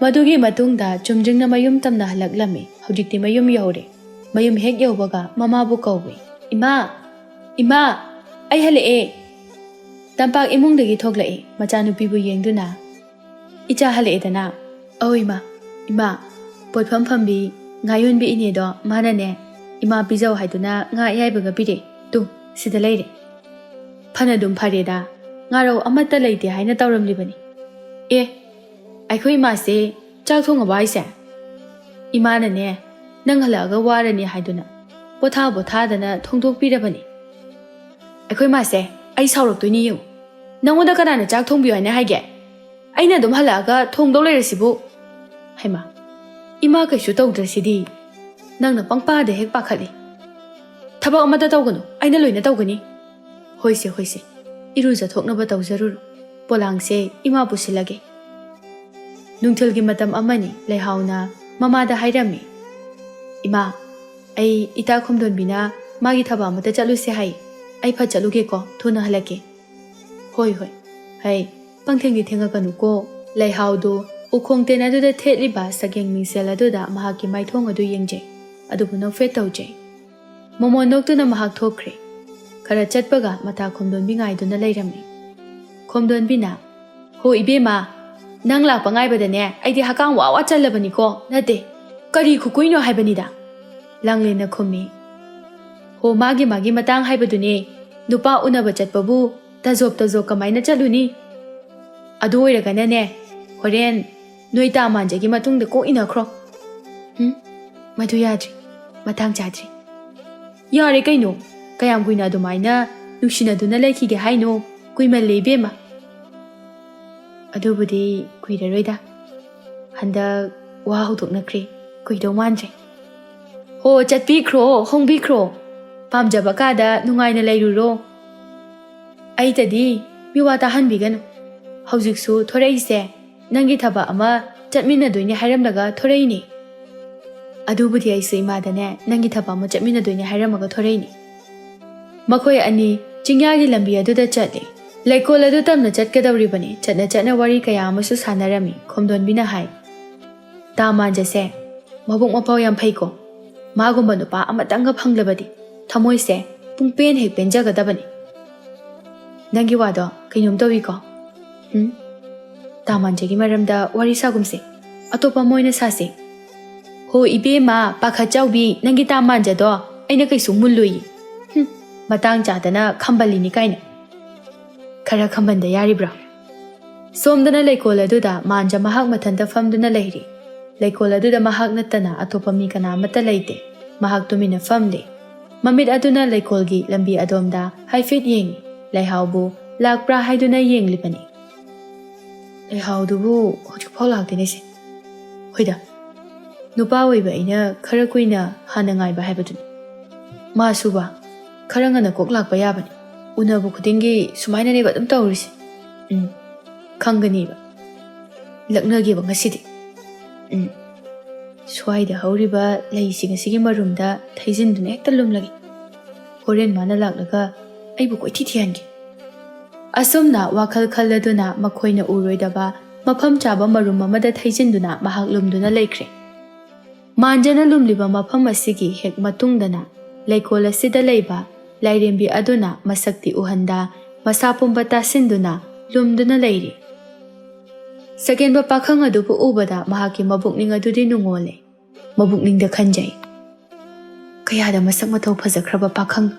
Madugi Matungda, Chumjingna Mayum Tamna Halak Lami, Hujiti Mayum Yore, Mayum Heg Yobaga, Mama Bukowi. Ima, I hale Tampak imung the Gitogla, Machanu Pibu Yengduna. Icha hale dana. Oh, Ima, Potpampambi, Ngayun be inido, Manane. Ima Bizo Haiduna, Nga Yabaga Bide, Tu, Sida lady. Panadum Parida, Ngaro Amata lady, Hina Tauram Libani. I could say, Chakung a wise. Imana ne, Nangalaga Warani Haiduna. Botada, Tonto Pidabani. I could say, I saw to you. No one can a jack tombi and I get. I know Halaga, Tongdole Sibu. Hema. Imaka should out the city. Nang na pangpa de hek pakali. Taba amata tawgano, ay naloy na tawgani. Hoise. Iruza thok na ba tawzaruro. Polang se, ima po silagi. Nung tilgi matam amani, lehaw na, mamada hayrami. Ima, ay itakom don bina, magi taba amata chalu se hay. Ay pa chaluge ko, tuna halaki. Hoy. Hay, pangting di tinga kanuko, lehaw do, ukong tenado da tetli ba sa gyang mingsela do da mahaki may thong adu yengje. Adubu no fetaw jay. Momonok to na mahag thokre. Kara chatpaga mata komdon bingay do na layrami. Komdon bina. Ho ibe ma. Nang lakpangay ba dane ay di hakang wawa chalabani ko. Nate. Kari kukuino hay banida. Langlin na kumi. Ho magi matang hay ba duni. Nupa una ba chatpabu. Tazop kamay na chaluni. Adu ira ganane. Horen. Nui taman jagi matung de ko inakro. Madu yadri, matang chadri. Yare kaino, kayam guina dumaina, nushina duna leki ge haino, kuima lebema. Adubudi kuida roida. Handa wahutuk nakri, kuido manjre. Ho chat bikro, hong bikro. Pam jabakada nungai na layruro. Aita di, miwata han bigano. Haujiksu thorei se, nangi thaba ama, chatmina dunya haram laga thorei ni. Adubudi ay sa imadane, nangi thaba mo chatmina dunya haramaga thoreini. Makoy ani, chingyagi lambi aduda chatli. Laikola du tamna chatkadawri bani, chatna wari kaya amasu sanarami, komdon bina hai. Tama jase, mabuk mapaw yam phaiko. Magumba nupa amatanga phanglabadi, thamoy se, pungpen hek penjagadabani. Nangi wado, kainyum tawi ko. Tama jagi maramda wari sagumse, atopa moy na sasi. Ho ibe ma pakhachaw bi nangi taman jado aina kai sumului matang chadana khambali ni kaina khara khambanda yari bra somdana leikola duda manja mahak mathanta famduna leiri leikola duda mahak natana atopa mi kana mata leite mahak tumina famle mamit aduna leikolgi lambi adomda haifit yeng leihawbu lakpra haiduna yeng lipani leihawdubu hojik phau lakdene se hoida Nupa waiba ina khara kuina hana ngai ba haibadun. Ma suba ꯈꯔ ꯉꯟꯅ ꯀꯣꯛ ꯂꯥꯛꯄ ꯌꯥꯕꯅꯤ ꯎꯅꯕ ꯈꯨꯗꯤꯡꯒꯤ ꯁꯨꯃꯥꯏꯅꯅꯦꯕ ꯑꯗꯨꯝ ꯇꯧꯔꯤꯁꯦ ꯈꯪꯒꯅꯤꯕ ꯂꯛꯅꯒꯦꯕ ꯉꯁꯤꯗꯤ ꯁ꯭ꯋꯥꯏꯗ ꯍꯧꯔꯤꯕ ꯂꯩꯁꯤꯡ ꯑꯁꯤꯒꯤ ꯃꯔꯨꯝꯗ ꯊꯩꯖꯤꯟꯗꯨꯅ ꯍꯦꯛꯇ ꯂꯨꯝꯂꯒꯦ ꯍꯣꯔꯦꯟ ꯃꯥꯅ ꯂꯥꯛꯂꯒ ꯑꯩꯕꯨ ꯀꯣꯏꯊꯤ ꯊꯤꯍꯟꯒꯦ ꯑꯁꯨꯝꯅ ꯋꯥꯈꯜ ꯈꯜꯂꯗꯨꯅ ꯃꯈꯣꯏꯅ ꯎꯔꯣꯏꯗꯕ ꯃꯐꯝ ꯆꯥꯕ ꯃꯔꯨꯝ ꯑꯃꯗ ꯊꯩꯖꯤꯟꯗꯨꯅ ꯃꯍꯥꯛ ꯂꯨꯝꯗꯨꯅ ꯂꯩꯈ꯭ꯔꯦ ꯃꯥꯟꯖꯅ ꯂꯨꯝꯂꯤꯕ ꯃꯐꯝ ꯑꯁꯤꯒꯤ ꯍꯦꯛ ꯃꯇꯨꯡꯗꯅ ꯂꯩꯀꯣꯜ ꯑꯁꯤꯗ ꯂꯩꯕ ꯂꯥꯏꯔꯦꯝꯕꯤ ꯑꯗꯨꯅ ꯃꯁꯛꯇꯤ ꯎꯍꯟꯗ ꯃꯁꯥ ꯄꯨꯝꯕ ꯇꯥꯁꯤꯟꯗꯨꯅ ꯂꯨꯝꯗꯨꯅ ꯂꯩꯔꯤ ꯁꯀꯦꯟꯕ ꯄꯥꯈꯪ ꯑꯗꯨꯕꯨ ꯎꯕꯗ ꯃꯍꯥꯛꯀꯤ ꯃꯕꯨꯛꯅꯤꯡ ꯑꯗꯨꯗꯤ ꯅꯨꯡꯉꯣꯜꯂꯦ ꯃꯕꯨꯛꯅꯤꯡꯗ ꯈꯟꯖꯩ ꯀꯌꯥꯗ ꯃꯁꯛ ꯃꯇꯧ ꯐꯖꯈ꯭ꯔꯕ ꯄꯥꯈꯪ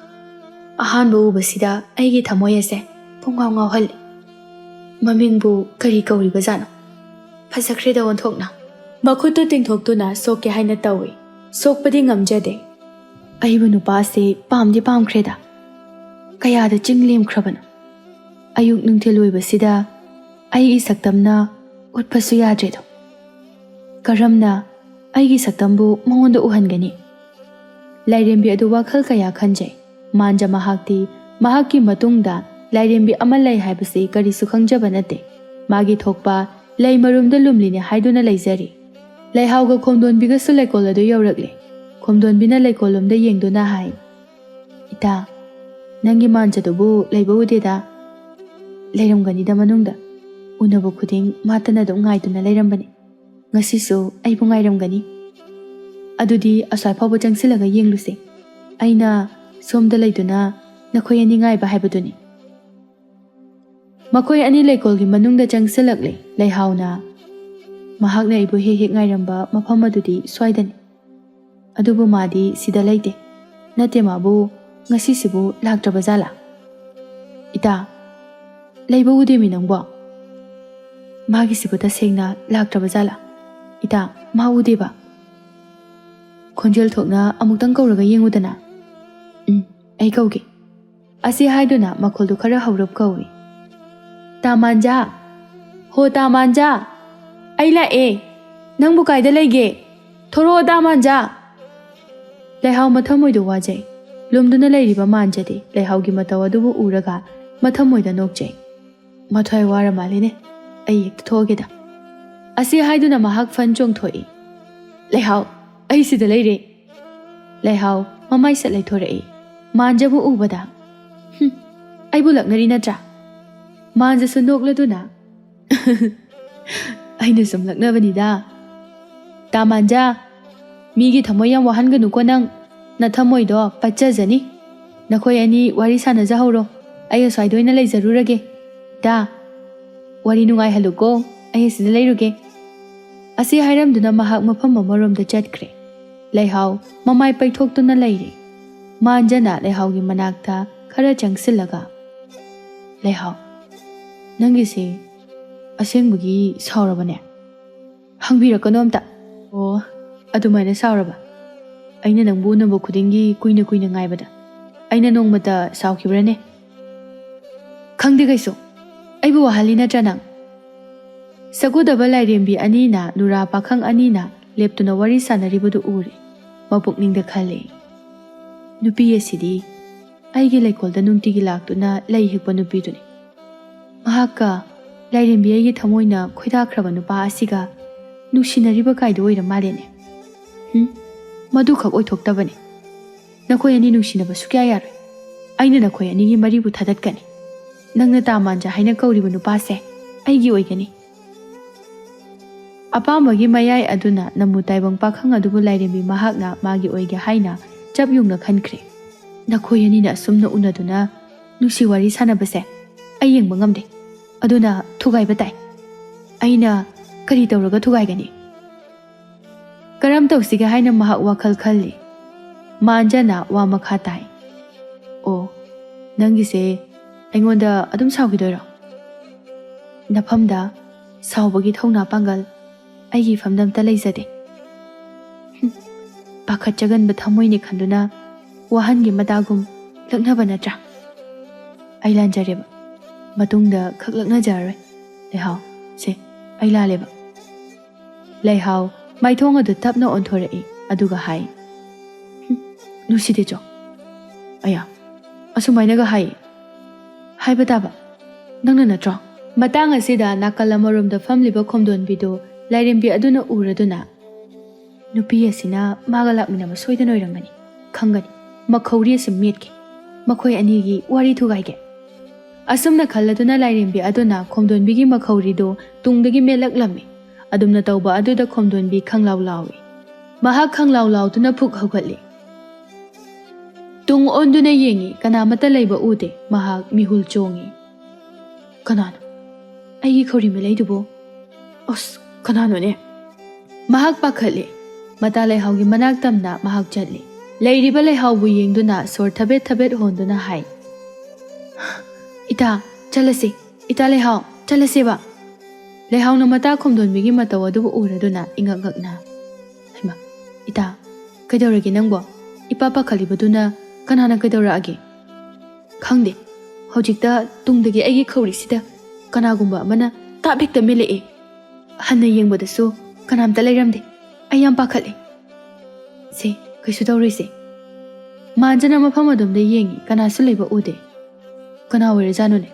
ꯑꯍꯥꯟꯕ ꯎꯕꯁꯤꯗ ꯑꯩꯒꯤ ꯊꯃꯣꯏ ꯑꯁꯦ ꯄꯨꯡꯉꯥꯎ ꯉꯥꯎꯍꯜꯂꯤ ꯃꯃꯤꯡꯕꯨ ꯀꯔꯤ ꯀꯧꯔꯤꯕꯖꯥꯠꯅꯣ ꯐꯖꯈ꯭ꯔꯦꯗ ꯑꯣꯟꯊꯣꯛꯅ ꯃꯈꯨꯠꯇꯨ ꯇꯤꯡꯊꯣꯛꯇꯨꯅ ꯁꯣꯛꯀꯦ ꯍꯥꯏꯅ ꯇꯧꯏ ꯁꯣꯛꯄꯗꯤ ꯉꯝꯖꯗꯦ ꯑꯩꯕꯨ ꯅꯨꯄꯥꯁꯤ ꯄꯥꯝꯗꯤ ꯄꯥꯝꯈ꯭ꯔꯦꯗ ꯀꯌꯥꯗ ꯆꯤꯡ ꯂꯦꯝꯈ꯭ꯔꯕꯅꯣ ꯑꯌꯨꯛ ꯅꯨꯡꯊꯤꯜ ꯑꯣꯏꯕꯁꯤꯗ ꯑꯩꯒꯤ ꯁꯛꯇꯝꯅ ꯎꯠꯄꯁꯨ ꯌꯥꯗ꯭ꯔꯦꯗꯣ ꯀꯔꯝꯅ ꯑꯩꯒꯤ ꯁꯛꯇꯝꯕꯨ ꯃꯉꯣꯟꯗ ꯎꯍꯟꯒꯅꯤ ꯂꯥꯏꯔꯦꯝꯕꯤ ꯑꯗꯨ ꯋꯥꯈꯜ ꯀꯌꯥ ꯈꯟꯖꯩ ꯃꯥꯟꯖ ꯃꯍꯥꯛꯇꯤ ꯃꯍꯥꯛꯀꯤ ꯃꯇꯨꯡꯗ ꯂꯥꯏꯔꯦꯝꯕꯤ ꯑꯃ ꯂꯩ ꯍꯥꯏꯕꯁꯤ ꯀꯔꯤꯁꯨ ꯈꯪꯖꯕ ꯅꯠꯇꯦ ꯃꯥꯒꯤ ꯊꯣꯛꯄ ꯂꯩ ꯃꯔꯨꯝꯗ ꯂꯨꯝꯂꯤꯅꯦ ꯍꯥꯏꯗꯨꯅ ꯂꯩꯖꯔꯤ ꯂꯩꯍꯥꯎꯒ ꯈꯣꯝꯗꯣꯟꯕꯤꯒꯁꯨ ꯂꯩꯀꯣꯜ ꯑꯗꯨ ꯌꯧꯔꯛꯂꯦ ꯈꯣꯝꯗꯣꯟꯕꯤꯅ ꯂꯩꯀꯣꯜꯂꯣꯝꯗ ꯌꯦꯡꯗꯨꯅ ꯍꯥꯏ ꯏꯇꯥ ꯅꯪꯒꯤ ꯃꯥꯟꯖꯗꯨꯕꯨ ꯂꯩꯕ ꯎꯗꯦꯗ ꯂꯩꯔꯝꯒꯅꯤꯗ ꯃꯅꯨꯡꯗ ꯎꯅꯕ ꯈꯨꯗꯤꯡ ꯃꯥꯇꯅ ꯑꯗꯨꯝ ꯉꯥꯏꯗꯨꯅ ꯂꯩꯔꯝꯕꯅꯤ ꯉꯁꯤꯁꯨ ꯑꯩꯕꯨ ꯉꯥꯏꯔꯝꯒꯅꯤ ꯑꯗꯨꯗꯤ ꯑꯁ꯭ꯋꯥꯏ ꯐꯥꯎꯕ ꯆꯪꯁꯤꯜꯂꯒ ꯌꯦꯡꯂꯨꯁꯦ ꯑꯩꯅ ꯁꯣꯝꯗ ꯂꯩꯗꯨꯅ ꯅꯈꯣꯏ ꯑꯅꯤ ꯉꯥꯏꯕ ꯍꯥꯏꯕꯗꯨꯅꯤ ꯃꯈꯣꯏ ꯑꯅꯤ ꯂꯩꯀꯣꯜꯒꯤ ꯃꯅꯨꯡꯗ ꯆꯪꯁꯤꯜꯂꯛꯂꯦ ꯂꯩꯍꯥꯎꯅ ꯃꯍꯥꯛꯅ ꯑꯩꯕꯨ ꯍꯦꯛ ꯍꯦꯛ ꯉꯥꯏꯔꯝꯕ ꯃꯐꯝ ꯑꯗꯨꯗꯤ ꯁ꯭ꯋꯥꯏꯗꯅꯤ ꯑꯗꯨꯕꯨ ꯃꯥꯗꯤ ꯁꯤꯗ ꯂꯩꯇꯦ ꯅꯠꯇꯦ ꯃꯥꯕꯨ ꯉꯁꯤꯁꯤꯕꯨ ꯂꯥꯛꯇ꯭ꯔꯕ ꯖꯥꯠꯂꯥ ꯏꯇꯥ ꯂꯩꯕ ꯎꯗꯦꯃꯤ ꯅꯪꯕꯣ ꯃꯥꯒꯤꯁꯤꯕꯨ ꯇꯁꯦꯡꯅ ꯂꯥꯛꯇ꯭ꯔꯕ ꯖꯥꯠꯂꯥ ꯏꯇꯥ ꯃꯥ ꯎꯗꯦꯕ ꯈꯣꯟꯖꯦꯜ ꯊꯣꯛꯅ ꯑꯃꯨꯛꯇꯪ ꯀꯧꯔꯒ ꯌꯦꯡꯉꯨꯗꯅ ꯑꯩ ꯀꯧꯒꯦ ꯑꯁꯤ ꯍꯥꯏꯗꯨꯅ ꯃꯈꯣꯜꯗꯨ ꯈꯔ ꯍꯧꯔꯞ ꯀꯧꯏ ꯇꯥꯃꯥꯟꯖꯥ ꯍꯣ ꯇꯥꯃꯥꯟꯖꯥ ꯑꯩ ꯂꯥꯛꯑꯦ ꯅꯪꯕꯨ ꯀꯥꯏꯗ ꯂꯩꯒꯦ ꯊꯣꯔꯛꯑꯣ ꯇꯥꯃꯥꯟꯖꯥ ꯂꯩꯍꯥꯎ ꯃꯊꯃꯣꯏꯗ ꯋꯥꯖꯩ ꯂꯨꯝꯗꯨꯅ ꯂꯩꯔꯤꯕ ꯃꯥꯟꯖꯗꯤ ꯂꯩꯍꯥꯎꯒꯤ ꯃꯇꯧ ꯑꯗꯨꯕꯨ ꯎꯔꯒ ꯃꯊꯃꯣꯏꯗ ꯅꯣꯛꯆꯩ ꯃꯊ꯭ꯋꯥꯏ ꯋꯥꯔ ꯃꯥꯜꯂꯤꯅꯦ ꯑꯩ ꯍꯦꯛꯇ ꯊꯣꯛꯑꯒꯦꯗ ꯑꯁꯤ ꯍꯥꯏꯗꯨꯅ ꯃꯍꯥꯛ ꯐꯟ ꯆꯣꯡꯊꯣꯛꯏ ꯂꯩꯍꯥꯎ ꯑꯩ ꯁꯤꯗ ꯂꯩꯔꯦ ꯂꯩꯍꯥꯎ ꯃꯃꯥꯏ ꯁꯠ ꯂꯩꯊꯣꯔꯛꯏ ꯃꯥꯟꯖꯕꯨ ꯎꯕꯗ ꯑꯩꯕꯨ ꯂꯛꯅꯔꯤ ꯅꯠꯇ꯭ꯔꯥ ꯃꯥꯟꯖꯁꯨ ꯅꯣꯛꯂꯗꯨꯅ ꯑꯩꯅ ꯁꯨꯝ ꯂꯛꯅꯕꯅꯤꯗ ꯇꯥꯃꯥꯟꯖꯥ ꯃꯤꯒꯤ ꯊꯃꯣꯏ ꯌꯥꯝ ꯋꯥꯍꯟꯒꯅꯨꯀꯣ ꯅꯪ ꯅꯊꯃꯣꯏꯗꯣ ꯄꯠꯆꯖꯅꯤ ꯅꯈꯣꯏ ꯑꯅꯤ ꯋꯥꯔꯤ ꯁꯥꯟꯅꯖꯍꯧꯔꯣ ꯑꯩ ꯑꯁ꯭ꯋꯥꯏꯗ ꯑꯣꯏꯅ ꯂꯩꯖꯔꯨꯔꯒꯦ ꯏꯇꯥ ꯋꯥꯔꯤ ꯅꯨꯡꯉꯥꯏꯍꯜꯂꯨꯀꯣ ꯑꯩ ꯑꯁꯤꯗ ꯂꯩꯔꯨꯒꯦ ꯑꯁꯤ ꯍꯥꯏꯔꯝꯗꯨꯅ ꯃꯍꯥꯛ ꯃꯐꯝ ꯑꯃꯔꯣꯝꯗ ꯆꯠꯈ꯭ꯔꯦ ꯂꯩꯍꯥꯎ ꯃꯃꯥꯏ ꯄꯩꯊꯣꯛꯇꯨꯅ ꯂꯩꯔꯦ ꯃꯥꯟꯖꯅ ꯂꯩꯍꯥꯎꯒꯤ ꯃꯅꯥꯛꯇ ꯈꯔ ꯆꯪꯁꯤꯜꯂꯒ ꯂꯩꯍꯥꯎ ꯅꯪꯒꯤꯁꯦ ꯑꯁꯦꯡꯕꯒꯤ ꯁꯥꯎꯔꯕꯅꯦ ꯍꯪꯕꯤꯔꯛꯀꯅꯣ ꯑꯝꯇ ꯑꯣ ꯑꯗꯨꯃꯥꯏꯅ ꯁꯥꯎꯔꯕ ꯑꯩꯅ ꯅꯪꯕꯨ ꯎꯅꯕ ꯈꯨꯗꯤꯡꯒꯤ ꯀꯨꯏꯅ ꯀꯨꯏꯅ ꯉꯥꯏꯕꯗ ꯑꯩꯅ ꯅꯣꯡꯃꯇ ꯁꯥꯎꯈꯤꯕ꯭ꯔꯅꯦ ꯈꯪꯗꯦ ꯀꯩꯁꯨ ꯑꯩꯕꯨ ꯋꯥꯍꯜꯂꯤ ꯅꯠꯇ꯭ꯔꯥ ꯅꯪ ꯁꯒꯨꯗꯕ ꯂꯥꯏꯔꯦꯝꯕꯤ ꯑꯅꯤꯅ ꯅꯨꯔꯥ ꯄꯥꯈꯪ ꯑꯅꯤꯅ ꯂꯦꯞꯇꯨꯅ ꯋꯥꯔꯤ ꯁꯥꯟꯅꯔꯤꯕꯗꯨ ꯎꯔꯦ ꯃꯄꯨꯛꯅꯤꯡꯗ ꯈꯜꯂꯦ ꯅꯨꯄꯤ ꯑꯁꯤꯗꯤ ꯑꯩꯒꯤ ꯂꯩꯀꯣꯜꯗ ꯅꯨꯡꯇꯤꯒꯤ ꯂꯥꯛꯇꯨꯅ ꯂꯩ ꯍꯦꯛꯄ ꯅꯨꯄꯤꯗꯨꯅꯤ ꯃꯍꯥꯛꯀ ꯂꯥꯏꯔꯦꯝꯕꯤ ꯑꯩꯒꯤ ꯊꯃꯣꯏꯅ ꯈꯣꯏꯗꯥꯈ꯭ꯔꯕ ꯅꯨꯄꯥ ꯑꯁꯤꯒ ꯅꯨꯡꯁꯤꯅꯔꯤꯕ ꯀꯥꯏꯗꯣ ꯑꯣꯏꯔ ꯃꯥꯜꯂꯦꯅꯦ ꯃꯗꯨꯈꯛ ꯑꯣꯏꯊꯣꯛꯇꯕꯅꯤ ꯅꯈꯣꯏ ꯑꯅꯤ ꯅꯨꯡꯁꯤꯅꯕ ꯁꯨꯛꯌꯥ ꯌꯥꯔꯣꯏ ꯑꯩꯅ ꯅꯈꯣꯏ ꯑꯅꯤꯒꯤ ꯃꯔꯤꯕꯨ ꯊꯥꯗꯠꯀꯅꯤ ꯅꯪꯅ ꯇꯥꯃꯥꯟꯖꯥ ꯍꯥꯏꯅ ꯀꯧꯔꯤꯕ ꯅꯨꯄꯥꯁꯦ ꯑꯩꯒꯤ ꯑꯣꯏꯒꯅꯤ ꯑꯄꯥꯝꯕꯒꯤ ꯃꯌꯥꯏ ꯑꯗꯨꯅ ꯅꯃꯨ ꯇꯥꯏꯕꯪ ꯄꯥꯈꯪ ꯑꯗꯨꯕꯨ ꯂꯥꯏꯔꯦꯝꯕꯤ ꯃꯍꯥꯛꯅ ꯃꯥꯒꯤ ꯑꯣꯏꯒꯦ ꯍꯥꯏꯅ ꯆꯞ ꯌꯨꯡꯅ ꯈꯟꯈ꯭ꯔꯦ ꯅꯈꯣꯏ ꯑꯅꯤꯅ ꯑꯁꯨꯝꯅ ꯎꯅꯗꯨꯅ ꯅꯨꯡꯁꯤ ꯋꯥꯔꯤ ꯁꯥꯟꯅꯕꯁꯦ ꯑꯩ ꯌꯦꯡꯕ ꯉꯝꯗꯦ ꯑꯗꯨꯅ ꯊꯨꯒꯥꯏꯕ ꯇꯥꯏ ꯑꯩꯅ ꯀꯔꯤ ꯇꯧꯔꯒ ꯊꯨꯒꯥꯏꯒꯅꯤ ꯀꯔꯝ ꯇꯧꯁꯤꯒꯦ ꯍꯥꯏꯅ ꯃꯍꯥꯛ ꯋꯥꯈꯜ ꯈꯜꯂꯤ ꯃꯥꯟꯖꯅ ꯋꯥ ꯃꯈꯥ ꯇꯥꯏ ꯑꯣ ꯅꯪꯒꯤꯁꯦ ꯑꯩꯉꯣꯟꯗ ꯑꯗꯨꯝ ꯁꯥꯎꯈꯤꯗꯣꯏꯔꯣ ꯅꯐꯝꯗ ꯁꯥꯎꯕꯒꯤ ꯊꯧꯅꯥ ꯄꯥꯡꯒꯜ ꯑꯩꯒꯤ ꯏꯐꯝꯗ ꯑꯝꯇ ꯂꯩꯖꯗꯦ ꯄꯥꯈꯠꯆꯒꯟꯕ ꯊꯃꯣꯏꯅꯤ ꯈꯟꯗꯨꯅ ꯋꯥꯍꯟꯒꯤ ꯃꯇꯥꯒꯨꯝ ꯂꯛꯅꯕ ꯅꯠꯇ꯭ꯔꯥ ꯑꯩ ꯂꯥꯟꯖꯔꯦꯕ ꯃꯇꯨꯡꯗ ꯈꯛ ꯂꯛꯅꯖꯔꯔꯣꯏ ꯂꯩꯍꯥꯎ ꯁꯦ ꯑꯩ ꯂꯥꯜꯂꯦꯕ ꯂꯩꯍꯥꯎ ꯃꯥꯏꯊꯣꯡ ꯑꯗꯨ ꯇꯞꯅ ꯑꯣꯟꯊꯣꯔꯛꯏ ꯑꯗꯨꯒ ꯍꯥꯏ ꯅꯨꯡꯁꯤꯗꯦꯆꯣ ꯑꯌꯥ ꯑꯁꯨꯃꯥꯏꯅꯒ ꯍꯥꯏꯕ ꯇꯥꯕ ꯅꯪꯅ ꯅꯠꯇ꯭ꯔꯣ? ꯃꯇꯥꯡ ꯑꯁꯤꯗ ꯅꯥꯀꯜ ꯑꯃꯔꯣꯝꯗ ꯐꯝꯂꯤꯕ ꯈꯣꯝꯗꯣꯟꯕꯤꯗꯨ ꯂꯥꯏꯔꯦꯝꯕꯤ ꯑꯗꯨꯅ ꯎꯔꯗꯨꯅ ꯅꯨꯄꯤ ꯑꯁꯤꯅ ꯃꯥꯒ ꯂꯥꯛꯃꯤꯟꯅꯕ ꯁꯣꯏꯗꯅ ꯑꯣꯏꯔꯝꯒꯅꯤ, ꯈꯪꯒꯅꯤ, ꯃꯈꯧꯔꯤ ꯑꯁꯤ ꯃꯦꯠꯀꯦ, ꯃꯈꯣꯏ ꯑꯅꯤꯒꯤ ꯋꯥꯔꯤ ꯊꯨꯒꯥꯏꯒꯦ꯫ ꯑꯁꯨꯝꯅ ꯈꯜꯂꯗꯨꯅ ꯂꯥꯏꯔꯦꯝꯕꯤ ꯑꯗꯨꯅ ꯈꯣꯝꯗꯣꯟꯕꯤꯒꯤ ꯃꯈꯧꯔꯤꯗꯨ ꯇꯨꯡꯗꯒꯤ ꯃꯦꯠꯂꯛꯂꯝꯃꯤ꯫ ꯑꯗꯨꯝꯅ ꯇꯧꯕ ꯑꯗꯨꯗ ꯈꯣꯝꯗꯣꯟꯕꯤ ꯈꯪꯂꯥꯎ ꯂꯥꯎꯏ꯫ ꯃꯍꯥꯛ ꯈꯪꯂꯥꯎ ꯂꯥꯎꯗꯨꯅ ꯐꯨꯛ ꯍꯧꯒꯠꯂꯤ꯫ ꯇꯨꯡ ꯑꯣꯟꯗꯨꯅ ꯌꯦꯡꯉꯤ, ꯀꯅꯥꯃꯠꯇ ꯂꯩꯕ ꯎꯗꯦ꯫ ꯃꯍꯥꯛ ꯃꯤꯍꯨꯜ ꯆꯣꯡꯉꯤ꯫ ꯀꯅꯥꯅꯣ ꯑꯩꯒꯤ ꯈꯧꯔꯤ ꯃꯦꯠꯂꯛꯏꯗꯨꯕꯣ? ꯑꯁ ꯀꯅꯥꯅꯣꯅꯦ? ꯃꯍꯥꯛ ꯄꯥꯈꯠꯂꯤ꯫ ꯃꯇꯥ ꯂꯩꯍꯥꯎꯒꯤ ꯃꯅꯥꯛ ꯇꯝꯅ ꯃꯍꯥꯛ ꯆꯠꯂꯤ꯫ ꯂꯩꯔꯤꯕ ꯂꯩꯍꯥꯎꯕꯨ ꯌꯦꯡꯗꯨꯅ ꯁꯣꯔ ꯊꯕꯦꯠ ꯊꯕꯦꯠ ꯍꯣꯟꯗꯨꯅ ꯍꯥꯏ, ꯏꯇꯥ ꯆꯠꯂꯁꯤ, ꯏꯇꯥ ꯂꯩꯍꯥꯎ ꯆꯠꯂꯁꯦꯕ꯫ ꯂꯩꯍꯥꯎꯅ ꯃꯇꯥ ꯈꯣꯝꯗꯣꯟꯕꯤꯒꯤ ꯃꯇꯧ ꯑꯗꯨꯕꯨ ꯎꯔꯗꯨꯅ ꯏꯉꯛ ꯉꯛꯅ, ꯍꯩꯃꯥ ꯏꯇꯥ ꯀꯩꯗꯧꯔꯒꯦ ꯅꯪꯕꯣ? ꯏꯄꯥ ꯄꯥꯈꯠꯂꯤꯕꯗꯨꯅ ꯀꯅꯥꯅ ꯀꯩꯗꯧꯔꯛꯑꯒꯦ? ꯈꯪꯗꯦ, ꯍꯧꯖꯤꯛꯇ ꯇꯨꯡꯗꯒꯤ ꯑꯩꯒꯤ ꯈꯧꯔꯤꯁꯤꯗ ꯀꯅꯥꯒꯨꯝꯕ ꯑꯃꯅ ꯇꯥꯞ ꯍꯦꯛꯇ ꯃꯦꯠꯂꯛꯑꯦ꯫ ꯍꯟꯅ ꯌꯦꯡꯕꯗꯁꯨ ꯀꯅꯥꯝꯇ ꯂꯩꯔꯝꯗꯦ꯫ ꯑꯩ ꯌꯥꯝ ꯄꯥꯈꯠꯂꯦ꯫ ꯁꯦ ꯀꯩꯁꯨ ꯇꯧꯔꯣꯏꯁꯦ꯫ ꯃꯥꯟꯖꯅ ꯃꯐꯝ ꯑꯗꯨꯝꯗ ꯌꯦꯡꯉꯤ, ꯀꯅꯥꯁꯨ ꯂꯩꯕ ꯎꯗꯦ꯫ ꯀꯅꯥ ꯑꯣꯏꯔꯖꯥꯠꯅꯣꯅꯦ?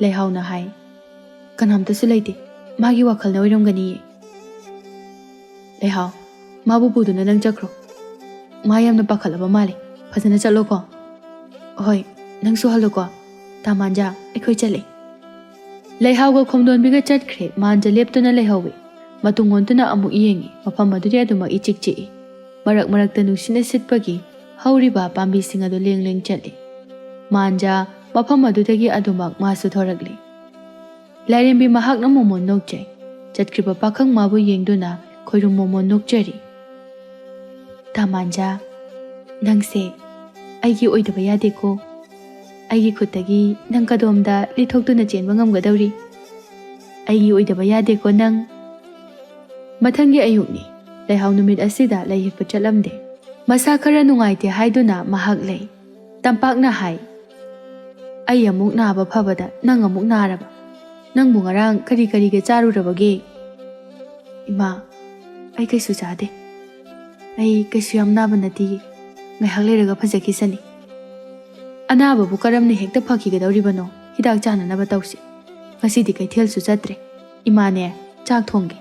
ꯂꯩꯍꯥꯎꯅ ꯍꯥꯏ, ꯀꯅꯥꯝꯇꯁꯨ ꯂꯩꯇꯦ, ꯃꯥꯒꯤ ꯋꯥꯈꯜꯅ ꯑꯣꯏꯔꯝꯒꯅꯤꯌꯦ꯫ ꯂꯩꯍꯥꯎ, ꯃꯥꯕꯨ ꯄꯨꯗꯨꯅ ꯅꯪ ꯆꯠꯈ꯭ꯔꯣ꯫ ꯃꯥ ꯌꯥꯝꯅ ꯄꯥꯈꯠꯂꯕ ꯃꯥꯜꯂꯦ, ꯐꯖꯅ ꯆꯠꯂꯣꯀꯣ꯫ ꯍꯣꯏ, ꯅꯪꯁꯨ ꯍꯜꯂꯣꯀꯣ꯫ ꯇꯥꯃꯥꯟꯖꯥ ꯑꯩꯈꯣꯏ ꯆꯠꯂꯦ꯫ ꯂꯩꯍꯥꯎꯒ ꯈꯣꯝꯗꯣꯟꯕꯤꯒ ꯆꯠꯈ꯭ꯔꯦ꯫ ꯃꯥꯟꯖ ꯂꯦꯞꯇꯨꯅ ꯂꯩꯍꯧꯏ꯫ ꯃꯇꯨꯡ ꯑꯣꯟꯗꯨꯅ ꯑꯃꯨꯛ ꯌꯦꯡꯉꯤ꯫ ꯃꯐꯝ ꯑꯗꯨꯗꯤ ꯑꯗꯨꯃꯛ ꯏꯆꯤꯛ ꯆꯤꯛꯏ꯫ ꯃꯔꯛ ꯃꯔꯛꯇ ꯅꯨꯡꯁꯤꯠꯅ ꯁꯤꯠꯄꯒꯤ ꯍꯧꯔꯤꯕ ꯄꯥꯝꯕꯤꯁꯤꯡ ꯑꯗꯨ ꯂꯦꯡ ꯂꯦꯡ ꯆꯠꯂꯤ꯫ ꯃꯥꯟꯖ ꯃꯐꯝ ꯑꯗꯨꯗꯒꯤ ꯑꯗꯨꯃꯛ ꯃꯥꯁꯨ ꯊꯣꯔꯛꯂꯤ꯫ ꯂꯥꯏꯔꯦꯝꯕꯤ ꯃꯍꯥꯛꯅ ꯃꯣꯃꯣꯟ ꯅꯣꯛꯆꯩ꯫ ꯆꯠꯈ꯭ꯔꯤꯕ ꯄꯥꯈꯪ ꯃꯥꯕꯨ ꯌꯦꯡꯗꯨꯅ ꯈꯣꯏꯔꯨꯝ ꯃꯣꯃꯣꯟ ꯅꯣꯛꯆꯔꯤ꯫ ꯇꯥꯃꯥꯟꯖꯥ, ꯅꯪꯁꯦ ꯑꯩꯒꯤ ꯑꯣꯏꯗꯕ ꯌꯥꯗꯦꯀꯣ꯫ ꯑꯩꯒꯤ ꯈꯨꯠꯇꯒꯤ ꯅꯪ ꯀꯗꯣꯝꯗ ꯂꯤꯊꯣꯛꯇꯨꯅ ꯆꯦꯟꯕ ꯉꯝꯒꯗꯧꯔꯤ? ꯑꯩꯒꯤ ꯑꯣꯏꯗꯕ ꯌꯥꯗꯦꯀꯣ ꯅꯪ꯫ ꯃꯊꯪꯒꯤ ꯑꯌꯨꯛꯅꯤ꯫ ꯂꯩꯍꯥꯎ ꯅꯨꯃꯤꯠ ꯑꯁꯤꯗ ꯂꯩ ꯍꯦꯛꯄ ꯆꯠꯂꯝꯗꯦ꯫ ꯃꯁꯥ ꯈꯔ ꯅꯨꯡꯉꯥꯏꯇꯦ ꯍꯥꯏꯗꯨꯅ ꯃꯍꯥꯛ ꯂꯩ꯫ ꯇꯝꯄꯥꯛꯅ ꯍꯥꯏ, ꯑꯩ ꯑꯃꯨꯛ ꯅꯥꯕ ꯐꯕꯗ ꯅꯪ ꯑꯃꯨꯛ ꯅꯥꯔꯕ? ꯅꯪꯕꯨ ꯉꯔꯥꯡ ꯀꯔꯤ ꯀꯔꯤꯒ ꯆꯥꯔꯨꯔꯕꯒꯦ? ꯏꯃꯥ, ꯑꯩ ꯀꯩꯁꯨ ꯆꯥꯗꯦ꯫ ꯑꯩ ꯀꯩꯁꯨ ꯌꯥꯝ ꯅꯥꯕ ꯅꯠꯇꯤꯌꯦ, ꯉꯥꯏꯍꯥꯛ ꯂꯩꯔꯒ ꯐꯖꯈꯤꯁꯅꯤ꯫ ꯑꯅꯥꯕꯕꯨ ꯀꯔꯝꯅ ꯍꯦꯛꯇ ꯐꯈꯤꯒꯗꯧꯔꯤꯕꯅꯣ? ꯍꯤꯗꯥꯛ ꯆꯥꯅꯅꯕ ꯇꯧꯁꯤ꯫ ꯉꯁꯤꯗꯤ ꯀꯩꯊꯦꯜꯁꯨ ꯆꯠꯇ꯭ꯔꯦ꯫ ꯏꯃꯥꯅꯦ ꯆꯥꯛ ꯊꯣꯡꯒꯦ,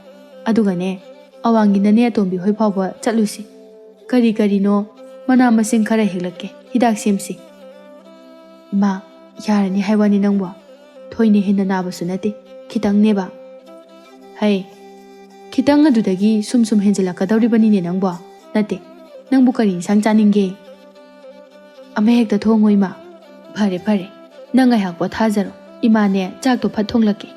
ꯑꯗꯨꯒꯅꯦ ꯑꯋꯥꯡꯒꯤꯅꯅꯦ ꯑꯇꯣꯝꯕꯤ ꯍꯣꯏ ꯐꯥꯎꯕ ꯆꯠꯂꯨꯁꯤ꯫ ꯀꯔꯤ ꯀꯔꯤꯅꯣ ꯃꯅꯥ ꯃꯁꯤꯡ ꯈꯔ ꯍꯦꯛꯂꯛꯀꯦ, ꯍꯤꯗꯥꯛ ꯁꯦꯝꯁꯤ꯫ ꯏꯃꯥ, ꯌꯥꯔꯅꯤ ꯍꯥꯏꯋꯥꯅꯤ ꯅꯪꯕꯣ, ꯊꯣꯏꯅ ꯍꯦꯟꯅ ꯅꯥꯕꯁꯨ ꯅꯠꯇꯦ, ꯈꯤꯇꯪꯅꯦꯕ꯫ ꯍꯩ, ꯈꯤꯇꯪ ꯑꯗꯨꯗꯒꯤ ꯁꯨꯝ ꯍꯦꯟꯖꯤꯜꯂꯛꯀꯗꯧꯔꯤꯕꯅꯤꯅꯦ ꯅꯪꯕꯣ꯫ ꯅꯠꯇꯦ, ꯅꯪꯕꯨ ꯀꯔꯤ ꯏꯟꯁꯥꯡ ꯆꯥꯅꯤꯡꯒꯦ? ꯑꯃ ꯍꯦꯛꯇ ꯊꯣꯡꯉꯣ ꯏꯃꯥ꯫ ꯐꯔꯦ ꯐꯔꯦ, ꯅꯪ ꯉꯥꯏꯍꯥꯛ ꯄꯣꯊꯥꯖꯔꯣ, ꯏꯃꯥꯅꯦ ꯆꯥꯛꯇꯣ ꯐꯠ ꯊꯣꯡꯂꯛꯀꯦ꯫